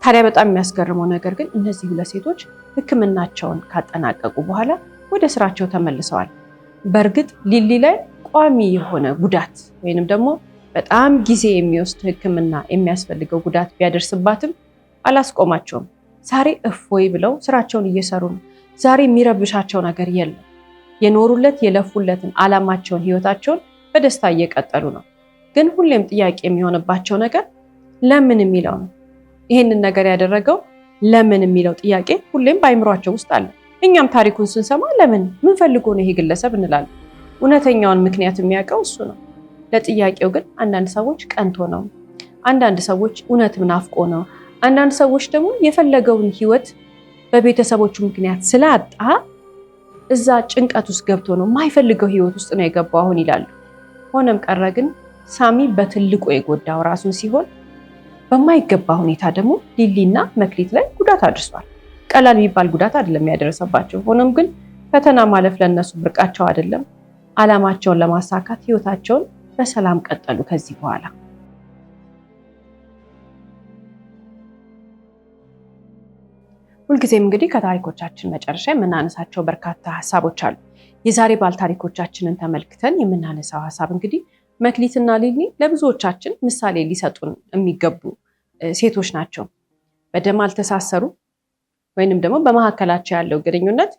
ታዲያ በጣም የሚያስገርመው ነገር ግን እነዚህ ሁለት ሴቶች ሕክምናቸውን ካጠናቀቁ በኋላ ወደ ስራቸው ተመልሰዋል። በእርግጥ ሊሊ ላይ ቋሚ የሆነ ጉዳት ወይንም ደግሞ በጣም ጊዜ የሚወስድ ሕክምና የሚያስፈልገው ጉዳት ቢያደርስባትም አላስቆማቸውም። ዛሬ እፎይ ብለው ስራቸውን እየሰሩ ነው። ዛሬ የሚረብሻቸው ነገር የለም። የኖሩለት የለፉለትን ዓላማቸውን ህይወታቸውን በደስታ እየቀጠሉ ነው። ግን ሁሌም ጥያቄ የሚሆንባቸው ነገር ለምን የሚለው ነው። ይህንን ነገር ያደረገው ለምን የሚለው ጥያቄ ሁሌም በአይምሯቸው ውስጥ አለ። እኛም ታሪኩን ስንሰማ ለምን ምን ፈልጎ ነው ይሄ ግለሰብ እንላለን። እውነተኛውን ምክንያት የሚያውቀው እሱ ነው። ለጥያቄው ግን አንዳንድ ሰዎች ቀንቶ ነው፣ አንዳንድ ሰዎች እውነትም ናፍቆ ነው፣ አንዳንድ ሰዎች ደግሞ የፈለገውን ህይወት በቤተሰቦቹ ምክንያት ስላጣ እዛ ጭንቀት ውስጥ ገብቶ ነው፣ የማይፈልገው ህይወት ውስጥ ነው የገባው አሁን ይላሉ። ሆነም ቀረ ግን ሳሚ በትልቁ የጎዳው ራሱን ሲሆን በማይገባ ሁኔታ ደግሞ ሊሊና መክሊት ላይ ጉዳት አድርሷል። ቀላል የሚባል ጉዳት አይደለም ያደረሰባቸው። ሆኖም ግን ፈተና ማለፍ ለነሱ ብርቃቸው አይደለም። ዓላማቸውን ለማሳካት ህይወታቸውን በሰላም ቀጠሉ ከዚህ በኋላ። ሁልጊዜም እንግዲህ ከታሪኮቻችን መጨረሻ የምናነሳቸው በርካታ ሀሳቦች አሉ። የዛሬ ባለታሪኮቻችንን ተመልክተን የምናነሳው ሀሳብ እንግዲህ መክሊትና ሊሊ ለብዙዎቻችን ምሳሌ ሊሰጡን የሚገቡ ሴቶች ናቸው። በደም አልተሳሰሩ ወይንም ደግሞ በመካከላቸው ያለው ግንኙነት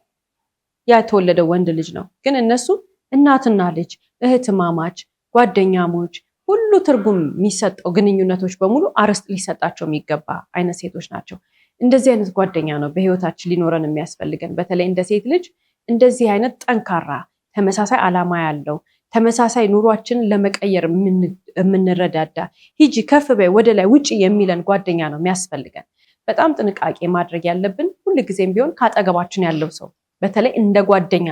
የተወለደው ወንድ ልጅ ነው። ግን እነሱ እናትና ልጅ፣ እህትማማች፣ ጓደኛሞች፣ ሁሉ ትርጉም የሚሰጠው ግንኙነቶች በሙሉ አርዕስት ሊሰጣቸው የሚገባ አይነት ሴቶች ናቸው። እንደዚህ አይነት ጓደኛ ነው በህይወታችን ሊኖረን የሚያስፈልገን። በተለይ እንደ ሴት ልጅ እንደዚህ አይነት ጠንካራ ተመሳሳይ ዓላማ ያለው ተመሳሳይ ኑሯችንን ለመቀየር የምንረዳዳ ሂጂ ከፍ በይ ወደ ላይ ውጪ የሚለን ጓደኛ ነው የሚያስፈልገን። በጣም ጥንቃቄ ማድረግ ያለብን ሁልጊዜም ቢሆን ከአጠገባችን ያለው ሰው በተለይ እንደ ጓደኛ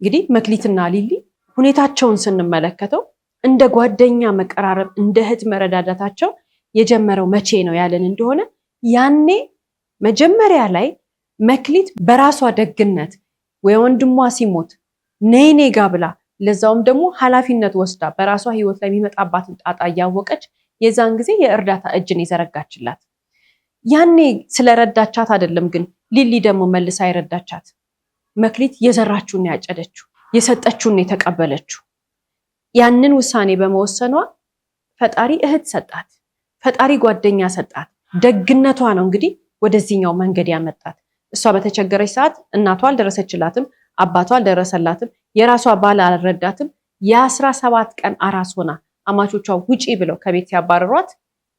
እንግዲህ መክሊትና ሊሊ ሁኔታቸውን ስንመለከተው እንደ ጓደኛ መቀራረብ፣ እንደ እህት መረዳዳታቸው የጀመረው መቼ ነው ያለን እንደሆነ ያኔ መጀመሪያ ላይ መክሊት በራሷ ደግነት ወንድሟ ሲሞት ነይ እኔ ጋ ብላ ለዛውም ደግሞ ኃላፊነት ወስዳ በራሷ ህይወት ላይ የሚመጣባትን ጣጣ እያወቀች የዛን ጊዜ የእርዳታ እጅን ይዘረጋችላት። ያኔ ስለረዳቻት አይደለም ግን ሊሊ ደግሞ መልሳ አይረዳቻት። መክሊት የዘራችውን ያጨደችው፣ የሰጠችውን የተቀበለችው። ያንን ውሳኔ በመወሰኗ ፈጣሪ እህት ሰጣት፣ ፈጣሪ ጓደኛ ሰጣት። ደግነቷ ነው እንግዲህ ወደዚህኛው መንገድ ያመጣት። እሷ በተቸገረች ሰዓት እናቷ አልደረሰችላትም፣ አባቷ አልደረሰላትም፣ የራሷ ባል አልረዳትም። የ17 ቀን አራስ ሆና አማቾቿ ውጪ ብለው ከቤት ሲያባረሯት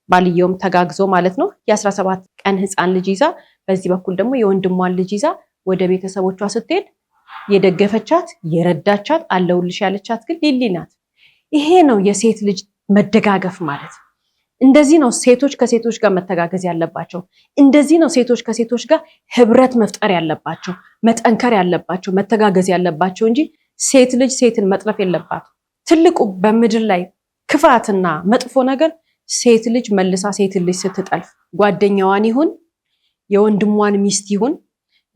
ባልየውም ተጋግዞ ማለት ነው የ17 ቀን ህፃን ልጅ ይዛ በዚህ በኩል ደግሞ የወንድሟን ልጅ ይዛ ወደ ቤተሰቦቿ ስትሄድ የደገፈቻት የረዳቻት አለውልሽ ያለቻት ግን ሊሊ ናት። ይሄ ነው የሴት ልጅ መደጋገፍ ማለት። እንደዚህ ነው ሴቶች ከሴቶች ጋር መተጋገዝ ያለባቸው። እንደዚህ ነው ሴቶች ከሴቶች ጋር ህብረት መፍጠር ያለባቸው፣ መጠንከር ያለባቸው፣ መተጋገዝ ያለባቸው እንጂ ሴት ልጅ ሴትን መጥለፍ የለባት። ትልቁ በምድር ላይ ክፋትና መጥፎ ነገር ሴት ልጅ መልሳ ሴትን ልጅ ስትጠልፍ ጓደኛዋን ይሁን የወንድሟን ሚስት ይሁን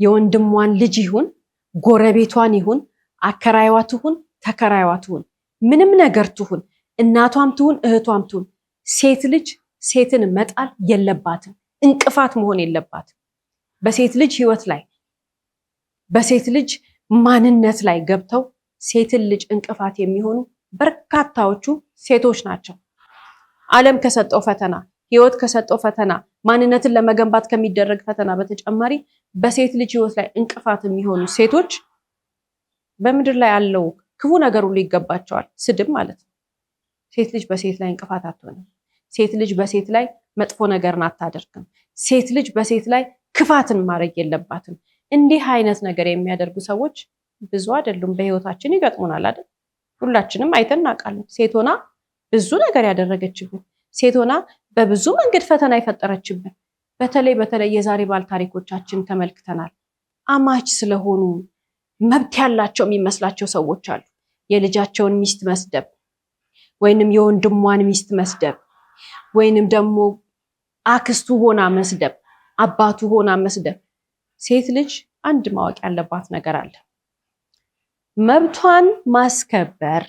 የወንድሟን ልጅ ይሁን ጎረቤቷን ይሁን አከራይዋ ትሁን ተከራይዋ ትሁን ምንም ነገር ትሁን እናቷም ትሁን እህቷም ትሁን ሴት ልጅ ሴትን መጣል የለባትም። እንቅፋት መሆን የለባትም። በሴት ልጅ ህይወት ላይ በሴት ልጅ ማንነት ላይ ገብተው ሴትን ልጅ እንቅፋት የሚሆኑ በርካታዎቹ ሴቶች ናቸው። ዓለም ከሰጠው ፈተና፣ ህይወት ከሰጠው ፈተና፣ ማንነትን ለመገንባት ከሚደረግ ፈተና በተጨማሪ በሴት ልጅ ህይወት ላይ እንቅፋት የሚሆኑ ሴቶች በምድር ላይ ያለው ክፉ ነገር ሁሉ ይገባቸዋል። ስድብ ማለት ነው። ሴት ልጅ በሴት ላይ እንቅፋት አትሆንም። ሴት ልጅ በሴት ላይ መጥፎ ነገርን አታደርግም። ሴት ልጅ በሴት ላይ ክፋትን ማድረግ የለባትም። እንዲህ አይነት ነገር የሚያደርጉ ሰዎች ብዙ አይደሉም። በህይወታችን ይገጥሙናል አይደል? ሁላችንም አይተን እናውቃለን። ሴት ሆና ብዙ ነገር ያደረገችብን፣ ሴት ሆና በብዙ መንገድ ፈተና የፈጠረችብን፣ በተለይ የዛሬ ባል ታሪኮቻችን ተመልክተናል። አማች ስለሆኑ መብት ያላቸው የሚመስላቸው ሰዎች አሉ። የልጃቸውን ሚስት መስደብ ወይንም የወንድሟን ሚስት መስደብ ወይንም ደግሞ አክስቱ ሆና መስደብ፣ አባቱ ሆና መስደብ። ሴት ልጅ አንድ ማወቅ ያለባት ነገር አለ። መብቷን ማስከበር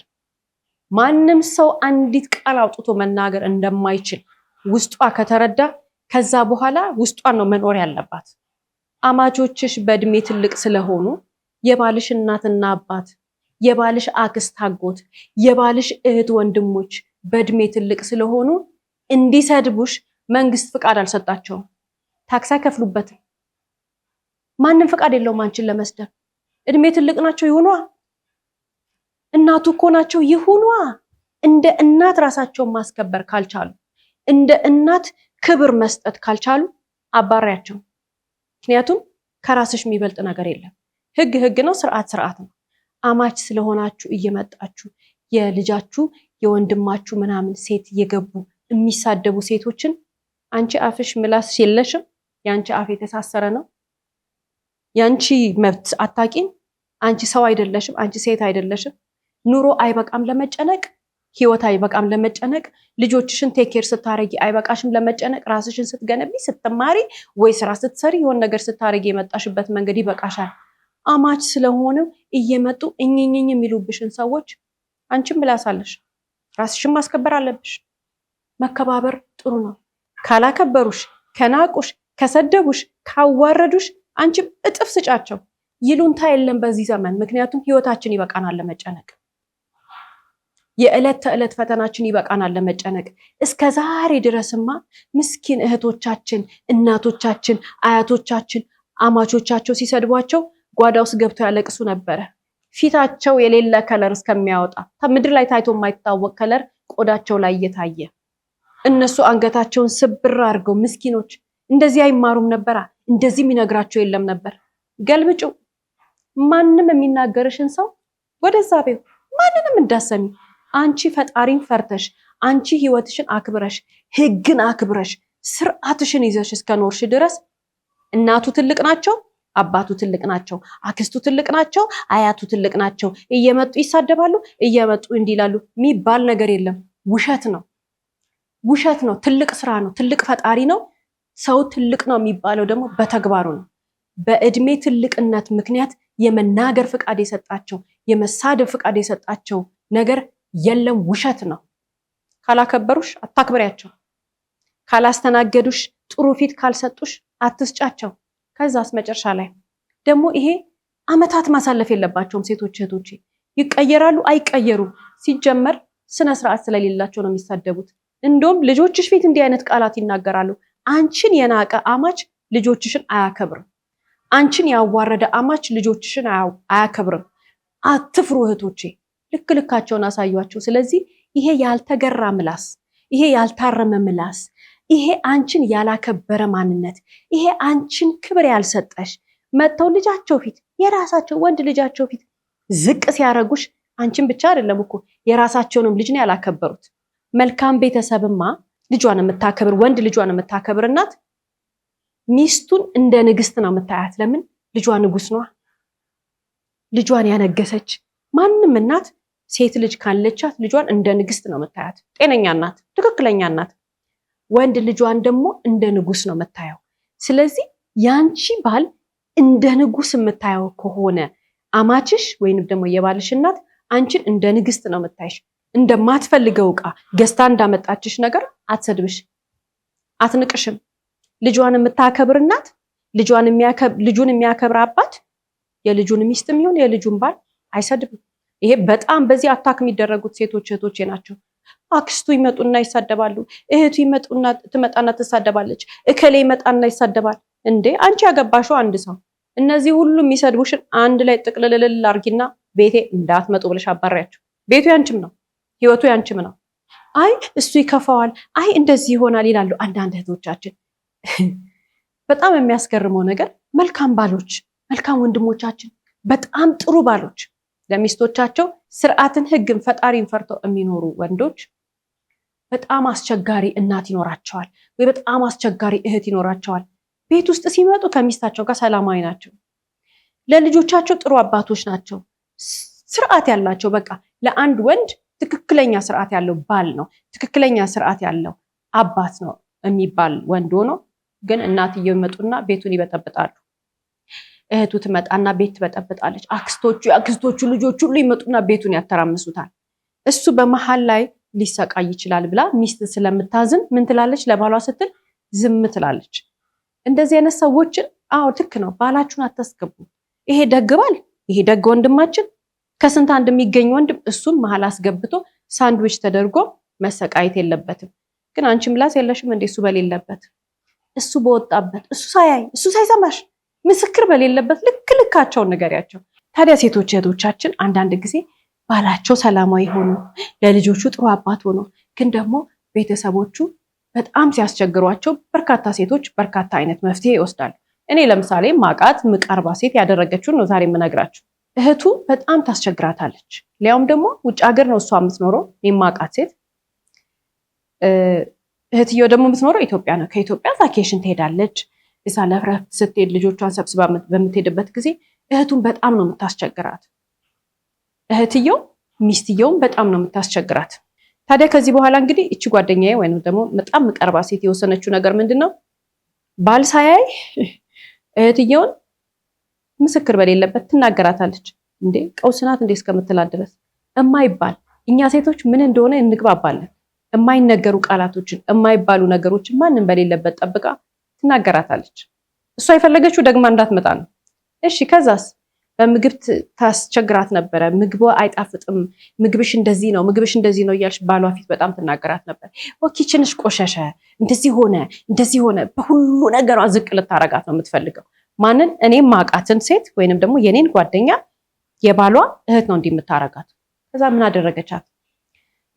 ማንም ሰው አንዲት ቃል አውጥቶ መናገር እንደማይችል ውስጧ ከተረዳ ከዛ በኋላ ውስጧን ነው መኖር ያለባት። አማቾችሽ በእድሜ ትልቅ ስለሆኑ የባልሽ እናትና አባት፣ የባልሽ አክስት አጎት፣ የባልሽ እህት ወንድሞች በእድሜ ትልቅ ስለሆኑ እንዲሰድቡሽ መንግስት ፍቃድ አልሰጣቸውም። ታክስ አይከፍሉበትም። ማንም ፍቃድ የለውም አንቺን ለመስደብ። እድሜ ትልቅ ናቸው ይሁኗ። እናቱ እኮ ናቸው ይሁኗ። እንደ እናት ራሳቸውን ማስከበር ካልቻሉ፣ እንደ እናት ክብር መስጠት ካልቻሉ አባሪያቸው። ምክንያቱም ከራስሽ የሚበልጥ ነገር የለም። ህግ ህግ ነው፣ ስርዓት ስርዓት ነው። አማች ስለሆናችሁ እየመጣችሁ የልጃችሁ የወንድማችሁ ምናምን ሴት እየገቡ የሚሳደቡ ሴቶችን አንቺ አፍሽ ምላስ የለሽም? ያንቺ አፍ የተሳሰረ ነው? ያንቺ መብት አታቂም? አንቺ ሰው አይደለሽም? አንቺ ሴት አይደለሽም? ኑሮ አይበቃም ለመጨነቅ? ህይወት አይበቃም ለመጨነቅ? ልጆችሽን ቴኬር ስታረጊ አይበቃሽም ለመጨነቅ? ራስሽን ስትገነቢ ስትማሪ ወይ ስራ ስትሰሪ የሆነ ነገር ስታረጊ የመጣሽበት መንገድ ይበቃሻል። አማች ስለሆነ እየመጡ እኝኝኝ የሚሉብሽን ሰዎች አንቺም ምላሳለሽ፣ ራስሽን ማስከበር አለብሽ። መከባበር ጥሩ ነው። ካላከበሩሽ፣ ከናቁሽ፣ ከሰደቡሽ፣ ካዋረዱሽ አንቺም እጥፍ ስጫቸው። ይሉንታ የለም በዚህ ዘመን። ምክንያቱም ህይወታችን ይበቃናል ለመጨነቅ። የዕለት ተዕለት ፈተናችን ይበቃናል ለመጨነቅ። እስከ ዛሬ ድረስማ ምስኪን እህቶቻችን፣ እናቶቻችን፣ አያቶቻችን አማቾቻቸው ሲሰድቧቸው ጓዳ ውስጥ ገብተው ያለቅሱ ነበረ። ፊታቸው የሌለ ከለር እስከሚያወጣ ምድር ላይ ታይቶ የማይታወቅ ከለር ቆዳቸው ላይ እየታየ እነሱ አንገታቸውን ስብር አድርገው ምስኪኖች እንደዚህ አይማሩም ነበራ። እንደዚህ የሚነግራቸው የለም ነበር። ገልብጩ። ማንም የሚናገርሽን ሰው ወደዛ ቤው ማንንም እንዳሰሚ። አንቺ ፈጣሪን ፈርተሽ፣ አንቺ ህይወትሽን አክብረሽ፣ ህግን አክብረሽ፣ ስርዓትሽን ይዘሽ እስከኖርሽ ድረስ እናቱ ትልቅ ናቸው፣ አባቱ ትልቅ ናቸው፣ አክስቱ ትልቅ ናቸው፣ አያቱ ትልቅ ናቸው፣ እየመጡ ይሳደባሉ፣ እየመጡ እንዲላሉ የሚባል ነገር የለም። ውሸት ነው፣ ውሸት ነው። ትልቅ ስራ ነው፣ ትልቅ ፈጣሪ ነው። ሰው ትልቅ ነው የሚባለው ደግሞ በተግባሩ ነው። በእድሜ ትልቅነት ምክንያት የመናገር ፍቃድ የሰጣቸው የመሳደብ ፍቃድ የሰጣቸው ነገር የለም፣ ውሸት ነው። ካላከበሩሽ አታክብሪያቸው፣ ካላስተናገዱሽ ጥሩ ፊት ካልሰጡሽ አትስጫቸው። ከዛስ መጨረሻ ላይ ደግሞ ይሄ አመታት ማሳለፍ የለባቸውም ሴቶች እህቶቼ። ይቀየራሉ አይቀየሩም። ሲጀመር ስነ ስርዓት ስለሌላቸው ነው የሚሳደቡት። እንደውም ልጆችሽ ፊት እንዲህ አይነት ቃላት ይናገራሉ። አንቺን የናቀ አማች ልጆችሽን አያከብርም። አንቺን ያዋረደ አማች ልጆችሽን አያከብርም። አትፍሩ እህቶቼ፣ ልክ ልካቸውን አሳዩአቸው። ስለዚህ ይሄ ያልተገራ ምላስ፣ ይሄ ያልታረመ ምላስ፣ ይሄ አንቺን ያላከበረ ማንነት፣ ይሄ አንቺን ክብር ያልሰጠሽ መጥተው ልጃቸው ፊት የራሳቸው ወንድ ልጃቸው ፊት ዝቅ ሲያረጉሽ አንቺን ብቻ አይደለም እኮ የራሳቸውንም ልጅ ነው ያላከበሩት። መልካም ቤተሰብማ ልጇን የምታከብር ወንድ ልጇን የምታከብር እናት ሚስቱን እንደ ንግስት ነው የምታያት። ለምን? ልጇ ንጉስ ነዋ። ልጇን ያነገሰች ማንም እናት ሴት ልጅ ካለቻት ልጇን እንደ ንግስት ነው የምታያት። ጤነኛ እናት፣ ትክክለኛ እናት ወንድ ልጇን ደግሞ እንደ ንጉስ ነው የምታየው። ስለዚህ ያንቺ ባል እንደ ንጉስ የምታየው ከሆነ አማችሽ ወይንም ደግሞ የባልሽ እናት አንቺን እንደ ንግስት ነው የምታይሽ። እንደማትፈልገው ዕቃ ገዝታ እንዳመጣችሽ ነገር አትሰድብሽ፣ አትንቅሽም። ልጇን የምታከብር እናት፣ ልጁን የሚያከብር አባት የልጁን ሚስትም ይሁን የልጁን ባል አይሰድብም። ይሄ በጣም በዚህ አታክ የሚደረጉት ሴቶች እህቶቼ ናቸው። አክስቱ ይመጡና ይሳደባሉ፣ እህቱ ትመጣና ትሳደባለች፣ እከሌ ይመጣና ይሳደባል። እንዴ አንቺ ያገባሽው አንድ ሰው። እነዚህ ሁሉ የሚሰድቡሽን አንድ ላይ ጥቅልልል አርጊና ቤቴ እንዳትመጡ ብለሽ አባሪያቸው። ቤቱ ያንቺም ነው፣ ህይወቱ ያንቺም ነው። አይ እሱ ይከፋዋል፣ አይ እንደዚህ ይሆናል ይላሉ አንዳንድ እህቶቻችን። በጣም የሚያስገርመው ነገር መልካም ባሎች፣ መልካም ወንድሞቻችን፣ በጣም ጥሩ ባሎች ለሚስቶቻቸው ስርዓትን፣ ህግን፣ ፈጣሪን ፈርተው የሚኖሩ ወንዶች በጣም አስቸጋሪ እናት ይኖራቸዋል፣ ወይ በጣም አስቸጋሪ እህት ይኖራቸዋል። ቤት ውስጥ ሲመጡ ከሚስታቸው ጋር ሰላማዊ ናቸው። ለልጆቻቸው ጥሩ አባቶች ናቸው፣ ስርዓት ያላቸው። በቃ ለአንድ ወንድ ትክክለኛ ስርዓት ያለው ባል ነው፣ ትክክለኛ ስርዓት ያለው አባት ነው የሚባል ወንድ ሆኖ ግን እናትየው ይመጡና ቤቱን ይበጠብጣሉ። እህቱ ትመጣና ቤት ትበጠብጣለች። አክስቶቹ ልጆች ሁሉ ይመጡና ቤቱን ያተራምሱታል። እሱ በመሃል ላይ ሊሰቃይ ይችላል ብላ ሚስት ስለምታዝን ምን ትላለች? ለባሏ ስትል ዝም ትላለች። እንደዚህ አይነት ሰዎችን አዎ ልክ ነው፣ ባላችሁን አታስገቡ። ይሄ ደግ ባል፣ ይሄ ደግ ወንድማችን ከስንት አንድ የሚገኝ ወንድም እሱን መሀል አስገብቶ ሳንድዊች ተደርጎ መሰቃየት የለበትም። ግን አንቺ ምላስ የለሽም እንደ እሱ በሌለበት፣ እሱ በወጣበት፣ እሱ ሳያይ፣ እሱ ሳይሰማሽ፣ ምስክር በሌለበት ልክ ልካቸውን ንገሪያቸው። ታዲያ ሴቶች እህቶቻችን አንዳንድ ጊዜ ባላቸው ሰላማዊ ሆኖ ለልጆቹ ጥሩ አባት ሆኖ ግን ደግሞ ቤተሰቦቹ በጣም ሲያስቸግሯቸው በርካታ ሴቶች በርካታ አይነት መፍትሄ ይወስዳሉ። እኔ ለምሳሌ ማቃት ምቀርባ ሴት ያደረገችውን ነው ዛሬ የምነግራችሁ። እህቱ በጣም ታስቸግራታለች። ሊያውም ደግሞ ውጭ ሀገር ነው እሷ የምትኖረው። የማቃት ሴት እህትየው ደግሞ የምትኖረው ኢትዮጵያ ነው። ከኢትዮጵያ ቫኬሽን ትሄዳለች። እዛ ለእረፍት ስትሄድ ልጆቿን ሰብስባ በምትሄድበት ጊዜ እህቱን በጣም ነው የምታስቸግራት። እህትየው ሚስትየውን በጣም ነው የምታስቸግራት። ታዲያ ከዚህ በኋላ እንግዲህ እቺ ጓደኛዬ ወይም ደግሞ በጣም ምቀርባ ሴት የወሰነችው ነገር ምንድነው? ባል ሳያይ እህትየውን ምስክር በሌለበት ትናገራታለች። እንዴ ቀውስናት እንዴ እስከምትላት ድረስ እማይባል እኛ ሴቶች ምን እንደሆነ እንግባባለን። የማይነገሩ ቃላቶችን የማይባሉ ነገሮችን ማንም በሌለበት ጠብቃ ትናገራታለች። እሷ የፈለገችው ደግማ እንዳትመጣ ነው። እሺ ከዛስ በምግብ ታስቸግራት ነበረ። ምግቡ አይጣፍጥም፣ ምግብሽ እንደዚህ ነው፣ ምግብሽ እንደዚህ ነው እያልሽ ባሏ ፊት በጣም ትናገራት ነበር። ኪችንሽ ቆሸሸ፣ እንደዚህ ሆነ፣ እንደዚህ ሆነ። በሁሉ ነገሯ ዝቅ ልታረጋት ነው የምትፈልገው። ማንን? እኔም ማቃትን ሴት ወይንም ደግሞ የኔን ጓደኛ የባሏ እህት ነው እንዲህ የምታረጋት። ከዛ ምን አደረገቻት?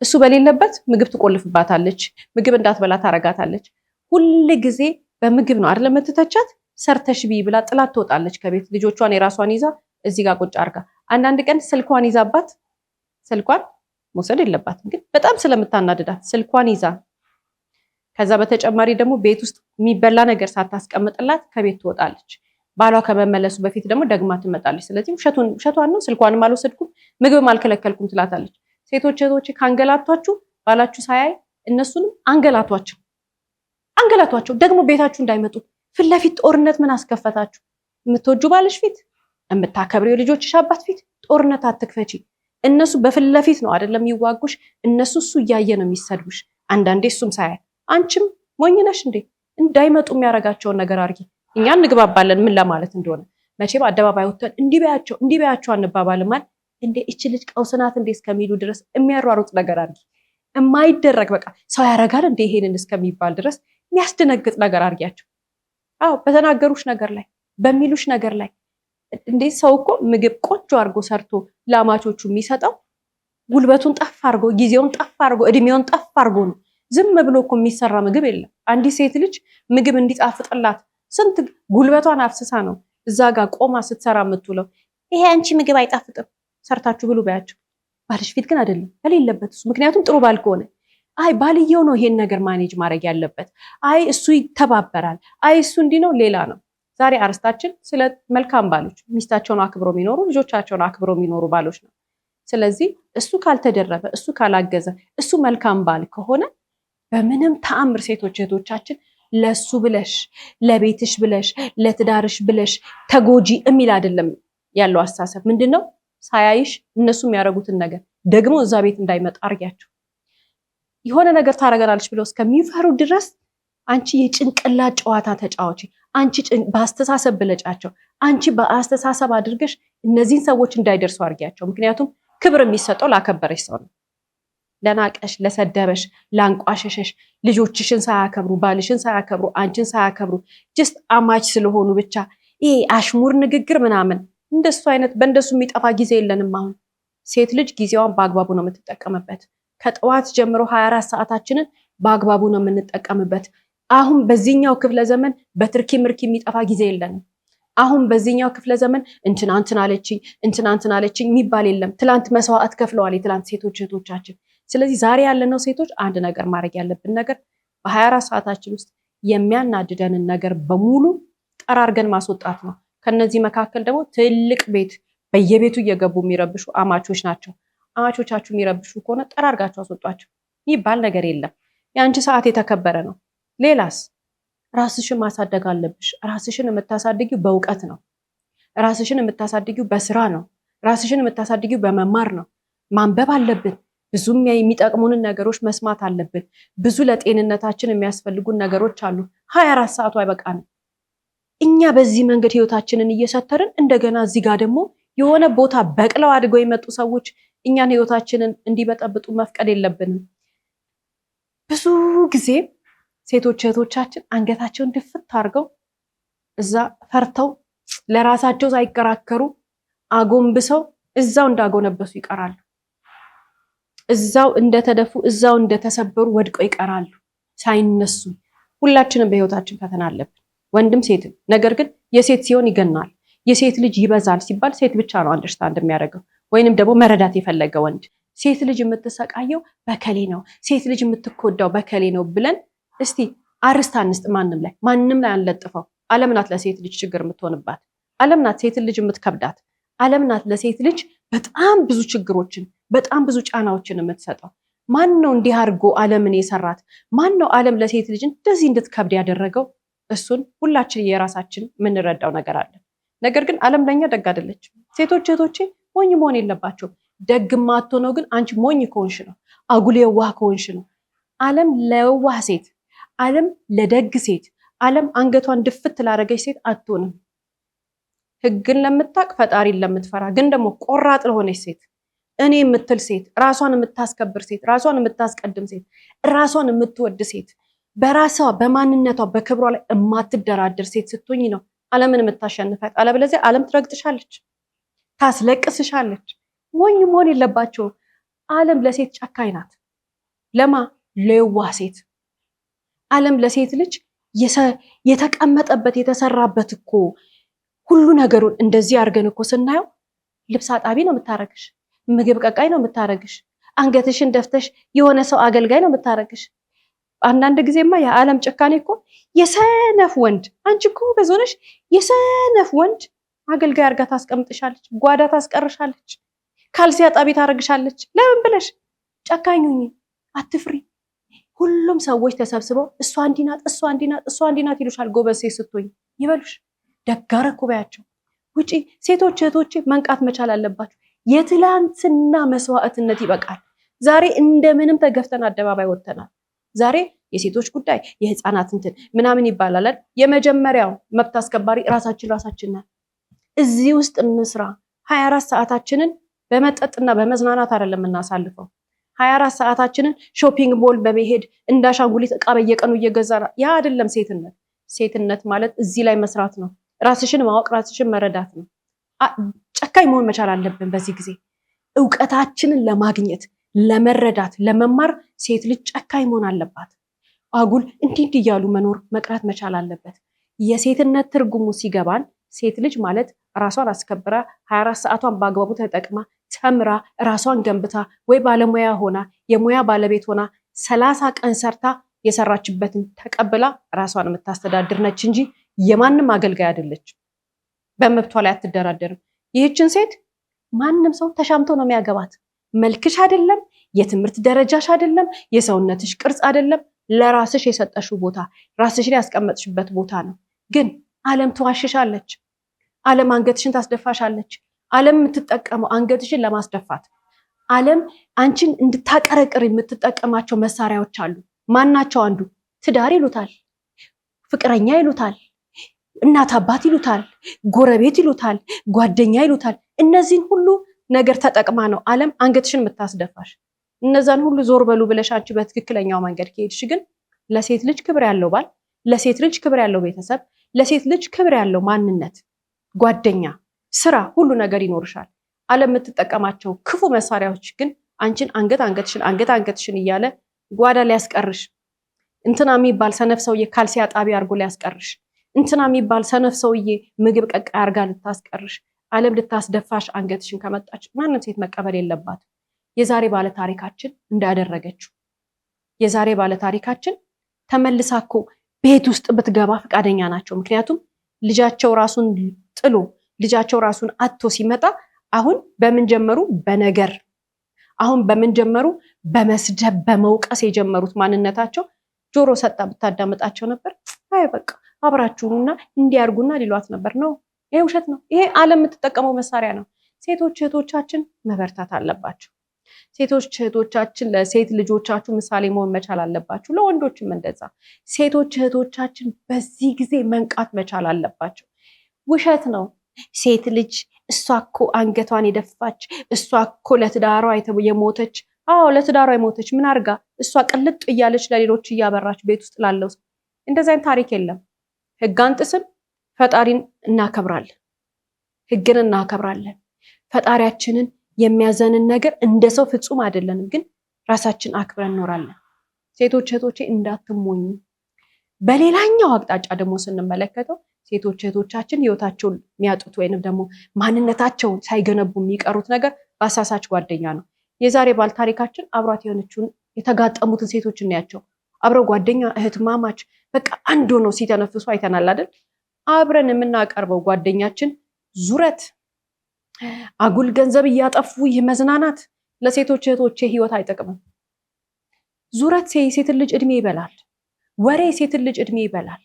እሱ በሌለበት ምግብ ትቆልፍባታለች፣ ምግብ እንዳትበላ ታረጋታለች። ሁል ጊዜ በምግብ ነው አይደል የምትተቻት። ሰርተሽ ቢ ብላ ጥላት ትወጣለች ከቤት። ልጆቿን የራሷን ይዛ እዚህ ጋር ቁጭ አርጋ፣ አንዳንድ ቀን ስልኳን ይዛባት፣ ስልኳን መውሰድ የለባትም ግን በጣም ስለምታናድዳት ስልኳን ይዛ፣ ከዛ በተጨማሪ ደግሞ ቤት ውስጥ የሚበላ ነገር ሳታስቀምጥላት ከቤት ትወጣለች። ባሏ ከመመለሱ በፊት ደግሞ ደግማ ትመጣለች። ስለዚህ ውሸቷን ነው፣ ስልኳንም አልወሰድኩም ምግብም አልከለከልኩም ትላታለች። ሴቶች እህቶቼ ካንገላቷችሁ ባላችሁ ሳያይ እነሱንም አንገላቷቸው። ደግሞ ቤታችሁ እንዳይመጡ ፊት ለፊት ጦርነት ምን አስከፈታችሁ? የምትወጁ ባልሽ ፊት፣ የምታከብሪው ልጆችሽ አባት ፊት ጦርነት አትክፈቺ። እነሱ በፊት ለፊት ነው አይደለም የሚዋጉሽ፣ እነሱ እሱ እያየ ነው የሚሰድቡሽ። አንዳንዴ እሱም ሳያይ አንቺም ሞኝ ነሽ እንዴ እንዳይመጡ የሚያደርጋቸውን ነገር አድርጊ። እኛ እንግባባለን ምን ለማለት እንደሆነ። መቼም አደባባይ ወጥተን እንዲህ በያቸው አንባባልም ማለት እንዴ እቺ ልጅ ቀውስናት እንዴ እስከሚሉ ድረስ የሚያሯሩጥ ነገር አድርጊ። የማይደረግ በቃ ሰው ያደርጋል እንዴ ይሄንን እስከሚባል ድረስ የሚያስደነግጥ ነገር አድርጊያቸው። አዎ በተናገሩሽ ነገር ላይ በሚሉሽ ነገር ላይ እንዴ ሰው እኮ ምግብ ቆንጆ አድርጎ ሰርቶ ለአማቾቹ የሚሰጠው ጉልበቱን ጠፍ አድርጎ ጊዜውን ጠፍ አድርጎ እድሜውን ጠፍ አድርጎ ነው። ዝም ብሎ እኮ የሚሰራ ምግብ የለም። አንዲት ሴት ልጅ ምግብ እንዲጣፍጥላት ስንት ጉልበቷን አፍስሳ ነው እዛ ጋር ቆማ ስትሰራ የምትውለው። ይሄ አንቺ ምግብ አይጣፍጥም ሰርታችሁ ብሉ በያቸው። ባልሽ ፊት ግን አይደለም በሌለበት እሱ። ምክንያቱም ጥሩ ባል ከሆነ አይ ባልየው ነው ይሄን ነገር ማኔጅ ማድረግ ያለበት፣ አይ እሱ ይተባበራል፣ አይ እሱ እንዲህ ነው ሌላ ነው። ዛሬ አርስታችን ስለ መልካም ባሎች፣ ሚስታቸውን አክብሮ የሚኖሩ ልጆቻቸውን አክብሮ የሚኖሩ ባሎች ነው። ስለዚህ እሱ ካልተደረበ፣ እሱ ካላገዘ፣ እሱ መልካም ባል ከሆነ በምንም ተአምር ሴቶች እህቶቻችን ለሱ ብለሽ ለቤትሽ ብለሽ ለትዳርሽ ብለሽ ተጎጂ የሚል አይደለም ያለው አስተሳሰብ። ምንድነው? ሳያይሽ እነሱ የሚያደርጉትን ነገር ደግሞ እዛ ቤት እንዳይመጣ አርጊያቸው። የሆነ ነገር ታረጋላለች ብለው እስከሚፈሩ ድረስ አንቺ የጭንቅላት ጨዋታ ተጫዋች፣ አንቺ በአስተሳሰብ ብለጫቸው፣ አንቺ በአስተሳሰብ አድርገሽ እነዚህን ሰዎች እንዳይደርሱ አርጊያቸው። ምክንያቱም ክብር የሚሰጠው ላከበረሽ ሰው ነው። ለናቀሽ፣ ለሰደበሽ፣ ላንቋሸሸሽ፣ ልጆችሽን ሳያከብሩ፣ ባልሽን ሳያከብሩ፣ አንቺን ሳያከብሩ ጅስት አማች ስለሆኑ ብቻ ይሄ አሽሙር ንግግር ምናምን እንደሱ አይነት በእንደሱ የሚጠፋ ጊዜ የለንም። አሁን ሴት ልጅ ጊዜዋን በአግባቡ ነው የምትጠቀምበት። ከጠዋት ጀምሮ 24 ሰዓታችንን በአግባቡ ነው የምንጠቀምበት። አሁን በዚህኛው ክፍለ ዘመን በትርኪ ምርኪ የሚጠፋ ጊዜ የለንም። አሁን በዚህኛው ክፍለ ዘመን እንትን አለችኝ የሚባል የለም። ትላንት መስዋዕት ከፍለዋል የትላንት ሴቶች እህቶቻችን። ስለዚህ ዛሬ ያለነው ሴቶች አንድ ነገር ማድረግ ያለብን ነገር በ24 ሰዓታችን ውስጥ የሚያናድደንን ነገር በሙሉ ጠራርገን ማስወጣት ነው። ከነዚህ መካከል ደግሞ ትልቅ ቤት በየቤቱ እየገቡ የሚረብሹ አማቾች ናቸው። አማቾቻችሁ የሚረብሹ ከሆነ ጠራርጋችሁ አስወጧቸው። ይባል ነገር የለም። የአንቺ ሰዓት የተከበረ ነው። ሌላስ? ራስሽን ማሳደግ አለብሽ። ራስሽን የምታሳድጊው በእውቀት ነው። ራስሽን የምታሳድጊው በስራ ነው። ራስሽን የምታሳድጊው በመማር ነው። ማንበብ አለብን። ብዙ የሚጠቅሙንን ነገሮች መስማት አለብን። ብዙ ለጤንነታችን የሚያስፈልጉን ነገሮች አሉ። 24 ሰዓቱ አይበቃንም። እኛ በዚህ መንገድ ህይወታችንን እየሰተርን እንደገና እዚህ ጋር ደግሞ የሆነ ቦታ በቅለው አድገው የመጡ ሰዎች እኛን ህይወታችንን እንዲበጠብጡ መፍቀድ የለብንም። ብዙ ጊዜ ሴቶች እህቶቻችን አንገታቸውን ድፍት አድርገው እዛ ፈርተው ለራሳቸው ሳይከራከሩ አጎንብሰው እዛው እንዳጎነበሱ ይቀራሉ። እዛው እንደተደፉ እዛው እንደተሰበሩ ወድቀው ይቀራሉ ሳይነሱ። ሁላችንም በህይወታችን ፈተና አለብን፣ ወንድም ሴትም። ነገር ግን የሴት ሲሆን ይገናል። የሴት ልጅ ይበዛል ሲባል ሴት ብቻ ነው አንደርስታንድ የሚያደርገው ወይንም ደግሞ መረዳት የፈለገ ወንድ። ሴት ልጅ የምትሰቃየው በከሌ ነው፣ ሴት ልጅ የምትኮዳው በከሌ ነው ብለን እስቲ አርስታ አንስጥ። ማንም ላይ አንለጥፈው። ዓለም ናት ለሴት ልጅ ችግር የምትሆንባት። ዓለም ናት ሴት ልጅ የምትከብዳት። ዓለም ናት ለሴት ልጅ በጣም ብዙ ችግሮችን በጣም ብዙ ጫናዎችን የምትሰጠው። ማን ነው እንዲህ አድርጎ ዓለምን የሰራት? ማን ነው ዓለም ለሴት ልጅ እንደዚህ እንድትከብድ ያደረገው? እሱን ሁላችን የራሳችን የምንረዳው ነገር አለ። ነገር ግን ዓለም ለኛ ደግ አይደለችም። ሴቶች እህቶቼ ሞኝ መሆን የለባቸውም። ደግ ማትሆነው ግን አንቺ ሞኝ ከሆንሽ ነው፣ አጉል የዋህ ከሆንሽ ነው። ዓለም ለዋህ ሴት፣ ዓለም ለደግ ሴት፣ ዓለም አንገቷን ድፍት ላደረገች ሴት አትሆንም። ሕግን ለምታቅ ፈጣሪን ለምትፈራ ግን ደግሞ ቆራጥ ለሆነች ሴት፣ እኔ የምትል ሴት፣ ራሷን የምታስከብር ሴት፣ ራሷን የምታስቀድም ሴት፣ ራሷን የምትወድ ሴት፣ በራሷ በማንነቷ በክብሯ ላይ የማትደራደር ሴት ስትሆኝ ነው ዓለምን የምታሸንፋት። አለበለዚያ ዓለም ትረግጥሻለች፣ ታስለቅስሻለች። ሞኝ መሆን የለባቸውም። ዓለም ለሴት ጨካኝ ናት። ለማ ለየዋህ ሴት። ዓለም ለሴት ልጅ የተቀመጠበት የተሰራበት እኮ ሁሉ ነገሩን እንደዚህ አድርገን እኮ ስናየው ልብስ አጣቢ ነው የምታረግሽ፣ ምግብ ቀቃይ ነው የምታረግሽ፣ አንገትሽን ደፍተሽ የሆነ ሰው አገልጋይ ነው የምታረግሽ። አንዳንድ ጊዜማ የዓለም ጭካኔ እኮ የሰነፍ ወንድ አንቺ እኮ በዞነሽ የሰነፍ ወንድ አገልጋይ አርጋ ታስቀምጥሻለች፣ ጓዳ ታስቀርሻለች፣ ካልሲ አጣቢ ታረግሻለች። ለምን ብለሽ ጨካኙኝ አትፍሪ። ሁሉም ሰዎች ተሰብስበው እሷ እንዲናት እሷ እንዲናት እሷ እንዲናት ይሉሻል። ጎበዝ ሴት ስትሆኝ ይበሉሽ። ደጋረኩ በያቸው። ውጪ ሴቶች እህቶቼ መንቃት መቻል አለባችሁ። የትላንትና መስዋዕትነት ይበቃል። ዛሬ እንደምንም ተገፍተን አደባባይ ወጥተናል። ዛሬ የሴቶች ጉዳይ የህፃናት እንትን ምናምን ይባላል። የመጀመሪያው መብት አስከባሪ ራሳችን ነን። እዚህ ውስጥ እንስራ። 24 ሰዓታችንን በመጠጥና በመዝናናት አይደለም እናሳልፈው። 24 ሰዓታችንን ሾፒንግ ሞል በመሄድ እንዳሻንጉሊት እቃ በየቀኑ እየገዛና ያ አይደለም ሴትነት። ሴትነት ማለት እዚህ ላይ መስራት ነው። ራስሽን ማወቅ፣ ራስሽን መረዳት ነው። ጨካኝ መሆን መቻል አለብን። በዚህ ጊዜ ዕውቀታችንን ለማግኘት ለመረዳት ለመማር ሴት ልጅ ጨካኝ መሆን አለባት። አጉል እንዲህ እያሉ መኖር መቅረት መቻል አለበት። የሴትነት ትርጉሙ ሲገባን ሴት ልጅ ማለት ራሷን አስከብራ 24 ሰዓቷን በአግባቡ ተጠቅማ ተምራ ራሷን ገንብታ ወይ ባለሙያ ሆና የሙያ ባለቤት ሆና 30 ቀን ሰርታ የሰራችበትን ተቀብላ ራሷን የምታስተዳድር ነች እንጂ የማንም አገልጋይ አይደለች። በመብቷ ላይ አትደራደርም። ይህችን ሴት ማንም ሰው ተሻምቶ ነው የሚያገባት። መልክሽ አይደለም፣ የትምህርት ደረጃሽ አይደለም፣ የሰውነትሽ ቅርጽ አይደለም፣ ለራስሽ የሰጠሽው ቦታ ራስሽን ያስቀመጥሽበት ቦታ ነው። ግን ዓለም ትዋሽሻለች። ዓለም አንገትሽን ታስደፋሻለች። ዓለም የምትጠቀመው አንገትሽን ለማስደፋት ዓለም አንቺን እንድታቀረቅር የምትጠቀማቸው መሳሪያዎች አሉ። ማናቸው? አንዱ ትዳር ይሉታል፣ ፍቅረኛ ይሉታል፣ እናት አባት ይሉታል፣ ጎረቤት ይሉታል፣ ጓደኛ ይሉታል። እነዚህን ሁሉ ነገር ተጠቅማ ነው ዓለም አንገትሽን የምታስደፋሽ። እነዛን ሁሉ ዞር በሉ ብለሽ አንቺ በትክክለኛው መንገድ ከሄድሽ ግን ለሴት ልጅ ክብር ያለው ባል፣ ለሴት ልጅ ክብር ያለው ቤተሰብ፣ ለሴት ልጅ ክብር ያለው ማንነት፣ ጓደኛ፣ ስራ፣ ሁሉ ነገር ይኖርሻል። ዓለም የምትጠቀማቸው ክፉ መሳሪያዎች ግን አንቺን አንገትሽን እያለ ጓዳ ሊያስቀርሽ፣ እንትና የሚባል ሰነፍ ሰውዬ ካልሲ አጣቢ አርጎ ሊያስቀርሽ፣ እንትና የሚባል ሰነፍ ሰውዬ ምግብ ቀቃይ አርጋ ልታስቀርሽ፣ ዓለም ልታስደፋሽ አንገትሽን ከመጣች ማንም ሴት መቀበል የለባት። የዛሬ ባለ ታሪካችን እንዳደረገችው የዛሬ ባለ ታሪካችን ተመልሳ እኮ ቤት ውስጥ ብትገባ ፈቃደኛ ናቸው። ምክንያቱም ልጃቸው ራሱን ጥሎ ልጃቸው ራሱን አጥቶ ሲመጣ አሁን በምን ጀመሩ? በነገር አሁን በምን ጀመሩ? በመስደብ በመውቀስ የጀመሩት ማንነታቸው ጆሮ ሰጣ ብታዳምጣቸው ነበር። አይ በቃ አብራችሁና እንዲያርጉና ሊሏት ነበር። ነው ይሄ ውሸት ነው። ይሄ ዓለም የምትጠቀመው መሳሪያ ነው። ሴቶች እህቶቻችን መበርታት አለባቸው። ሴቶች እህቶቻችን ለሴት ልጆቻችሁ ምሳሌ መሆን መቻል አለባችሁ። ለወንዶችም እንደዛ። ሴቶች እህቶቻችን በዚህ ጊዜ መንቃት መቻል አለባቸው። ውሸት ነው ሴት ልጅ እሷ እኮ አንገቷን የደፋች እሷ እኮ ለትዳሯ የሞተች። አዎ ለትዳሯ የሞተች ምን አርጋ? እሷ ቅልጥ እያለች ለሌሎች እያበራች ቤት ውስጥ ላለው እንደዛ አይነት ታሪክ የለም። ህግ አንጥስም፣ ፈጣሪን እናከብራለን፣ ህግን እናከብራለን። ፈጣሪያችንን የሚያዘንን ነገር እንደ ሰው ፍጹም አይደለንም፣ ግን ራሳችን አክብረን እንኖራለን። ሴቶች እህቶቼ እንዳትሞኙ። በሌላኛው አቅጣጫ ደግሞ ስንመለከተው ሴቶች እህቶቻችን ህይወታቸውን የሚያጡት ወይንም ደግሞ ማንነታቸውን ሳይገነቡ የሚቀሩት ነገር በአሳሳች ጓደኛ ነው። የዛሬ ባል ታሪካችን አብሯት የሆነችውን የተጋጠሙትን ሴቶች እናያቸው። አብረው ጓደኛ እህት ማማች በቃ አንድ ሆነው ሲተነፍሱ አይተናል አይደል? አብረን የምናቀርበው ጓደኛችን ዙረት፣ አጉል ገንዘብ እያጠፉ ይህ መዝናናት ለሴቶች እህቶቼ ህይወት አይጠቅምም። ዙረት የሴትን ልጅ እድሜ ይበላል። ወሬ የሴትን ልጅ እድሜ ይበላል።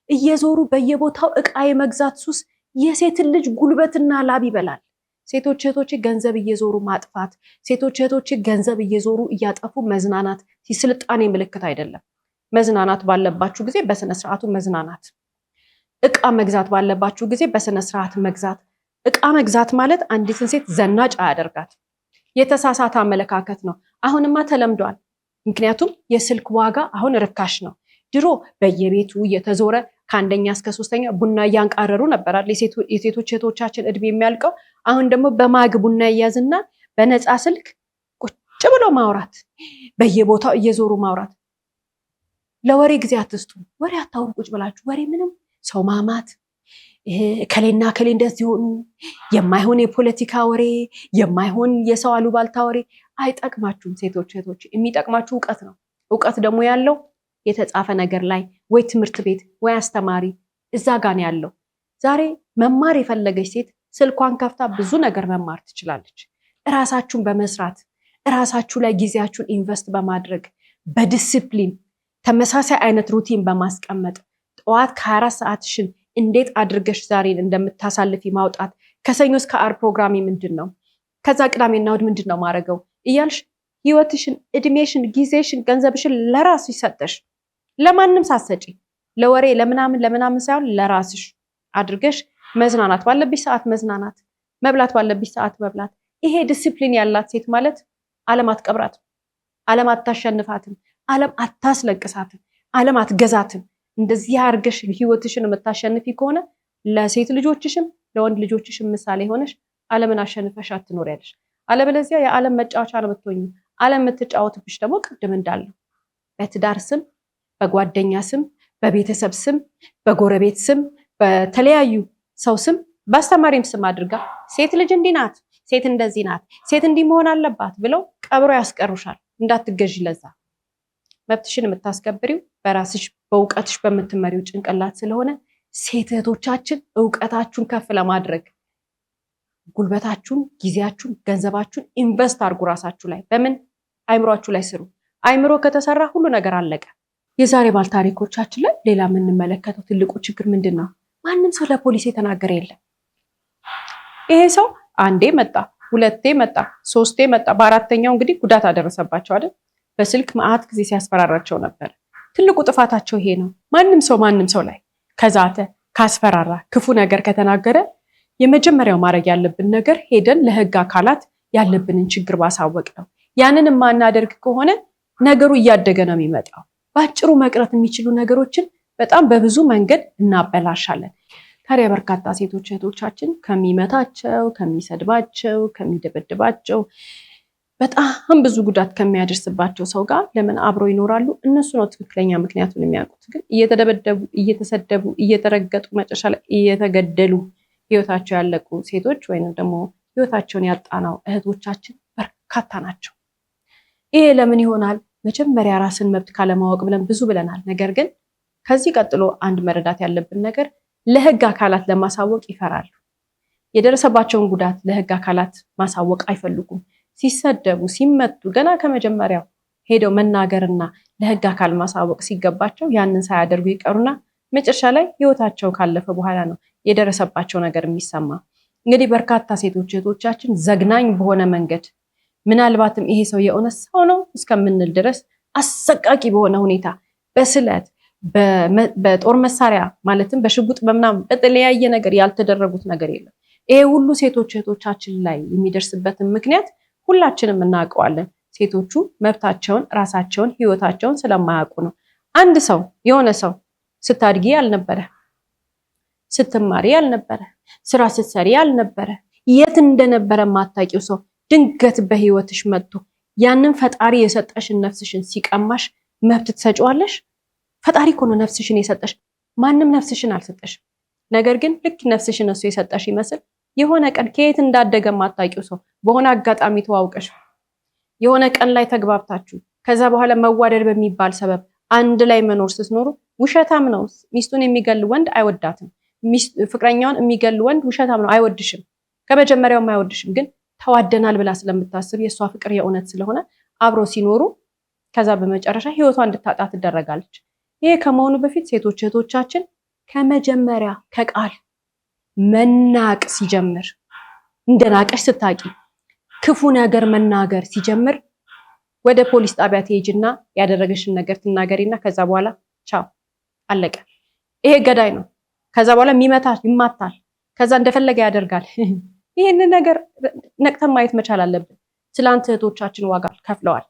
እየዞሩ በየቦታው እቃ የመግዛት ሱስ የሴትን ልጅ ጉልበትና ላብ ይበላል። ሴቶች እህቶቼ ገንዘብ እየዞሩ ማጥፋት፣ ሴቶች እህቶቼ ገንዘብ እየዞሩ እያጠፉ መዝናናት የስልጣኔ ምልክት አይደለም። መዝናናት ባለባችሁ ጊዜ በስነ ስርዓቱ መዝናናት፣ እቃ መግዛት ባለባችሁ ጊዜ በስነ ስርዓት መግዛት። እቃ መግዛት ማለት አንዲትን ሴት ዘናጭ አያደርጋት። የተሳሳተ አመለካከት ነው። አሁንማ ተለምዷል። ምክንያቱም የስልክ ዋጋ አሁን ርካሽ ነው። ድሮ በየቤቱ እየተዞረ ከአንደኛ እስከ 3ኛ ቡና እያንቃረሩ ነበራል የሴቶች እህቶቻችን እድሜ የሚያልቀው። አሁን ደግሞ በማግ ቡና እያዝና በነፃ ስልክ ቁጭ ብሎ ማውራት፣ በየቦታው እየዞሩ ማውራት። ለወሬ ጊዜ አትስጡ። ወሬ አታውሩ ቁጭ ብላችሁ። ወሬ ምንም ሰው ማማት፣ ከሌና ከሌ እንደዚህ ሆኑ፣ የማይሆን የፖለቲካ ወሬ፣ የማይሆን የሰው አሉባልታ ወሬ አይጠቅማችሁም። ሴቶች እህቶች የሚጠቅማችሁ እውቀት ነው። እውቀት ደግሞ ያለው የተጻፈ ነገር ላይ ወይ ትምህርት ቤት ወይ አስተማሪ እዛ ጋር ነው ያለው። ዛሬ መማር የፈለገች ሴት ስልኳን ከፍታ ብዙ ነገር መማር ትችላለች። እራሳችሁን በመስራት እራሳችሁ ላይ ጊዜያችሁን ኢንቨስት በማድረግ በዲሲፕሊን ተመሳሳይ አይነት ሩቲን በማስቀመጥ ጠዋት ከ24 ሰዓትሽን እንዴት አድርገሽ ዛሬን እንደምታሳልፊ ማውጣት፣ ከሰኞ እስከ ዓርብ ፕሮግራሚ ምንድነው፣ ከዛ ቅዳሜና እሑድ ምንድነው ማረገው እያልሽ ህይወትሽን፣ እድሜሽን፣ ጊዜሽን፣ ገንዘብሽን ለራስሽ ሰጠሽ ለማንም ሳትሰጪ ለወሬ ለምናምን ሳይሆን ለራስሽ አድርገሽ መዝናናት ባለብሽ ሰዓት መዝናናት፣ መብላት ባለብሽ ሰዓት መብላት። ይሄ ዲሲፕሊን ያላት ሴት ማለት ዓለም አትቀብራትም፣ ዓለም አታሸንፋትም፣ ዓለም አታስለቅሳትም፣ ዓለም አትገዛትም። እንደዚህ አድርገሽ ህይወትሽን የምታሸንፊ ከሆነ ለሴት ልጆችሽም ለወንድ ልጆችሽም ምሳሌ ሆነሽ ዓለምን አሸንፈሽ ትኖሪያለሽ። አለበለዚያ የዓለም መጫወቻ ነው የምትሆኚው። ዓለም የምትጫወትብሽ ደግሞ ቅድም እንዳለው በትዳር ስም፣ በጓደኛ ስም፣ በቤተሰብ ስም፣ በጎረቤት ስም፣ በተለያዩ ሰው ስም፣ በአስተማሪም ስም አድርጋ ሴት ልጅ እንዲህ ናት፣ ሴት እንደዚህ ናት፣ ሴት እንዲህ መሆን አለባት ብለው ቀብሮ ያስቀሩሻል። እንዳትገዢ። ለዛ መብትሽን የምታስከብሪው በራስሽ በእውቀትሽ በምትመሪው ጭንቅላት ስለሆነ ሴት እህቶቻችን እውቀታችሁን ከፍ ለማድረግ ጉልበታችሁን፣ ጊዜያችሁን፣ ገንዘባችሁን ኢንቨስት አድርጉ ራሳችሁ ላይ። በምን አይምሯችሁ ላይ ስሩ። አይምሮ ከተሰራ ሁሉ ነገር አለቀ። የዛሬ ባል ታሪኮቻችን ላይ ሌላ የምንመለከተው ትልቁ ችግር ምንድን ነው? ማንም ሰው ለፖሊስ የተናገረ የለም። ይሄ ሰው አንዴ መጣ፣ ሁለቴ መጣ፣ ሶስቴ መጣ፣ በአራተኛው እንግዲህ ጉዳት አደረሰባቸው አይደል? በስልክ መዓት ጊዜ ሲያስፈራራቸው ነበር። ትልቁ ጥፋታቸው ይሄ ነው። ማንም ሰው ላይ ከዛተ፣ ካስፈራራ፣ ክፉ ነገር ከተናገረ የመጀመሪያው ማድረግ ያለብን ነገር ሄደን ለህግ አካላት ያለብንን ችግር ማሳወቅ ነው። ያንን የማናደርግ ከሆነ ነገሩ እያደገ ነው የሚመጣው። በአጭሩ መቅረት የሚችሉ ነገሮችን በጣም በብዙ መንገድ እናበላሻለን። ታዲያ በርካታ ሴቶች እህቶቻችን ከሚመታቸው፣ ከሚሰድባቸው፣ ከሚደበድባቸው በጣም ብዙ ጉዳት ከሚያደርስባቸው ሰው ጋር ለምን አብረው ይኖራሉ? እነሱ ነው ትክክለኛ ምክንያቱን የሚያውቁት። ግን እየተደበደቡ፣ እየተሰደቡ፣ እየተረገጡ መጨረሻ ላይ እየተገደሉ ህይወታቸው ያለቁ ሴቶች ወይንም ደግሞ ህይወታቸውን ያጣናው እህቶቻችን በርካታ ናቸው። ይሄ ለምን ይሆናል? መጀመሪያ ራስን መብት ካለማወቅ ብለን ብዙ ብለናል። ነገር ግን ከዚህ ቀጥሎ አንድ መረዳት ያለብን ነገር ለህግ አካላት ለማሳወቅ ይፈራሉ። የደረሰባቸውን ጉዳት ለህግ አካላት ማሳወቅ አይፈልጉም። ሲሰደቡ፣ ሲመቱ ገና ከመጀመሪያው ሄደው መናገርና ለህግ አካል ማሳወቅ ሲገባቸው ያንን ሳያደርጉ ይቀሩና መጨረሻ ላይ ህይወታቸው ካለፈ በኋላ ነው የደረሰባቸው ነገር የሚሰማ። እንግዲህ በርካታ ሴቶች እህቶቻችን ዘግናኝ በሆነ መንገድ ምናልባትም ይሄ ሰው የእውነት ሰው ነው እስከምንል ድረስ አሰቃቂ በሆነ ሁኔታ በስለት በጦር መሳሪያ ማለትም በሽጉጥ በምናምን በተለያየ ነገር ያልተደረጉት ነገር የለም። ይሄ ሁሉ ሴቶች እህቶቻችን ላይ የሚደርስበትን ምክንያት ሁላችንም እናውቀዋለን። ሴቶቹ መብታቸውን፣ ራሳቸውን፣ ህይወታቸውን ስለማያውቁ ነው። አንድ ሰው የሆነ ሰው ስታድጊ ያልነበረ፣ ስትማሪ ያልነበረ፣ ስራ ስትሰሪ ያልነበረ፣ የት እንደነበረ ማታውቂው ሰው ድንገት በህይወትሽ መጥቶ ያንን ፈጣሪ የሰጠሽን ነፍስሽን ሲቀማሽ መብት ትሰጪዋለሽ? ፈጣሪ እኮ ነው ነፍስሽን የሰጠሽ። ማንም ነፍስሽን አልሰጠሽም። ነገር ግን ልክ ነፍስሽን እሱ የሰጠሽ ይመስል የሆነ ቀን ከየት እንዳደገ ማታውቂው ሰው በሆነ አጋጣሚ ተዋውቀሽ የሆነ ቀን ላይ ተግባብታችሁ ከዛ በኋላ መዋደድ በሚባል ሰበብ አንድ ላይ መኖር ስትኖሩ ውሸታም ነው። ሚስቱን የሚገል ወንድ አይወዳትም። ፍቅረኛውን የሚገል ወንድ ውሸታም ነው፣ አይወድሽም። ከመጀመሪያውም አይወድሽም። ግን ተዋደናል ብላ ስለምታስብ የእሷ ፍቅር የእውነት ስለሆነ አብሮ ሲኖሩ ከዛ በመጨረሻ ህይወቷ እንድታጣ ትደረጋለች። ይሄ ከመሆኑ በፊት ሴቶች እህቶቻችን ከመጀመሪያ ከቃል መናቅ ሲጀምር እንደናቀሽ ስታቂ ክፉ ነገር መናገር ሲጀምር ወደ ፖሊስ ጣቢያ ትሄጂና ያደረገሽን ነገር ትናገሪና ከዛ በኋላ ቻው አለቀ። ይሄ ገዳይ ነው። ከዛ በኋላ ይማታል። ከዛ እንደፈለገ ያደርጋል። ይሄንን ነገር ነቅተን ማየት መቻል አለብን። ትላንት እህቶቻችን ዋጋ ከፍለዋል።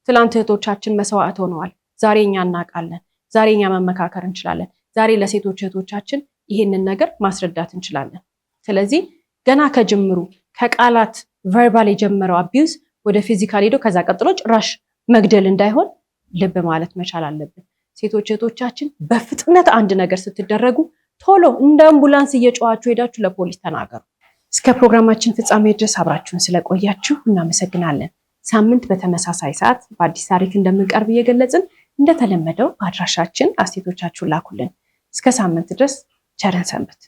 ትላንት እህቶቻችን መስዋዕት ሆነዋል። ዛሬ እኛ እናውቃለን። ዛሬ እኛ መመካከር እንችላለን። ዛሬ ለሴቶች እህቶቻችን ይሄንን ነገር ማስረዳት እንችላለን። ስለዚህ ገና ከጅምሩ ከቃላት ቨርባል የጀመረው አቢዩዝ ወደ ፊዚካል ሄዶ ከዛ ቀጥሎ ጭራሽ መግደል እንዳይሆን ልብ ማለት መቻል አለብን። ሴቶች እህቶቻችን በፍጥነት አንድ ነገር ስትደረጉ ቶሎ እንደ አምቡላንስ እየጮኻችሁ ሄዳችሁ ለፖሊስ ተናገሩ። እስከ ፕሮግራማችን ፍጻሜ ድረስ አብራችሁን ስለቆያችሁ እናመሰግናለን። ሳምንት በተመሳሳይ ሰዓት በአዲስ ታሪክ እንደምንቀርብ እየገለጽን እንደተለመደው በአድራሻችን አስተያየቶቻችሁን ላኩልን። እስከ ሳምንት ድረስ ቸርን ሰንብት።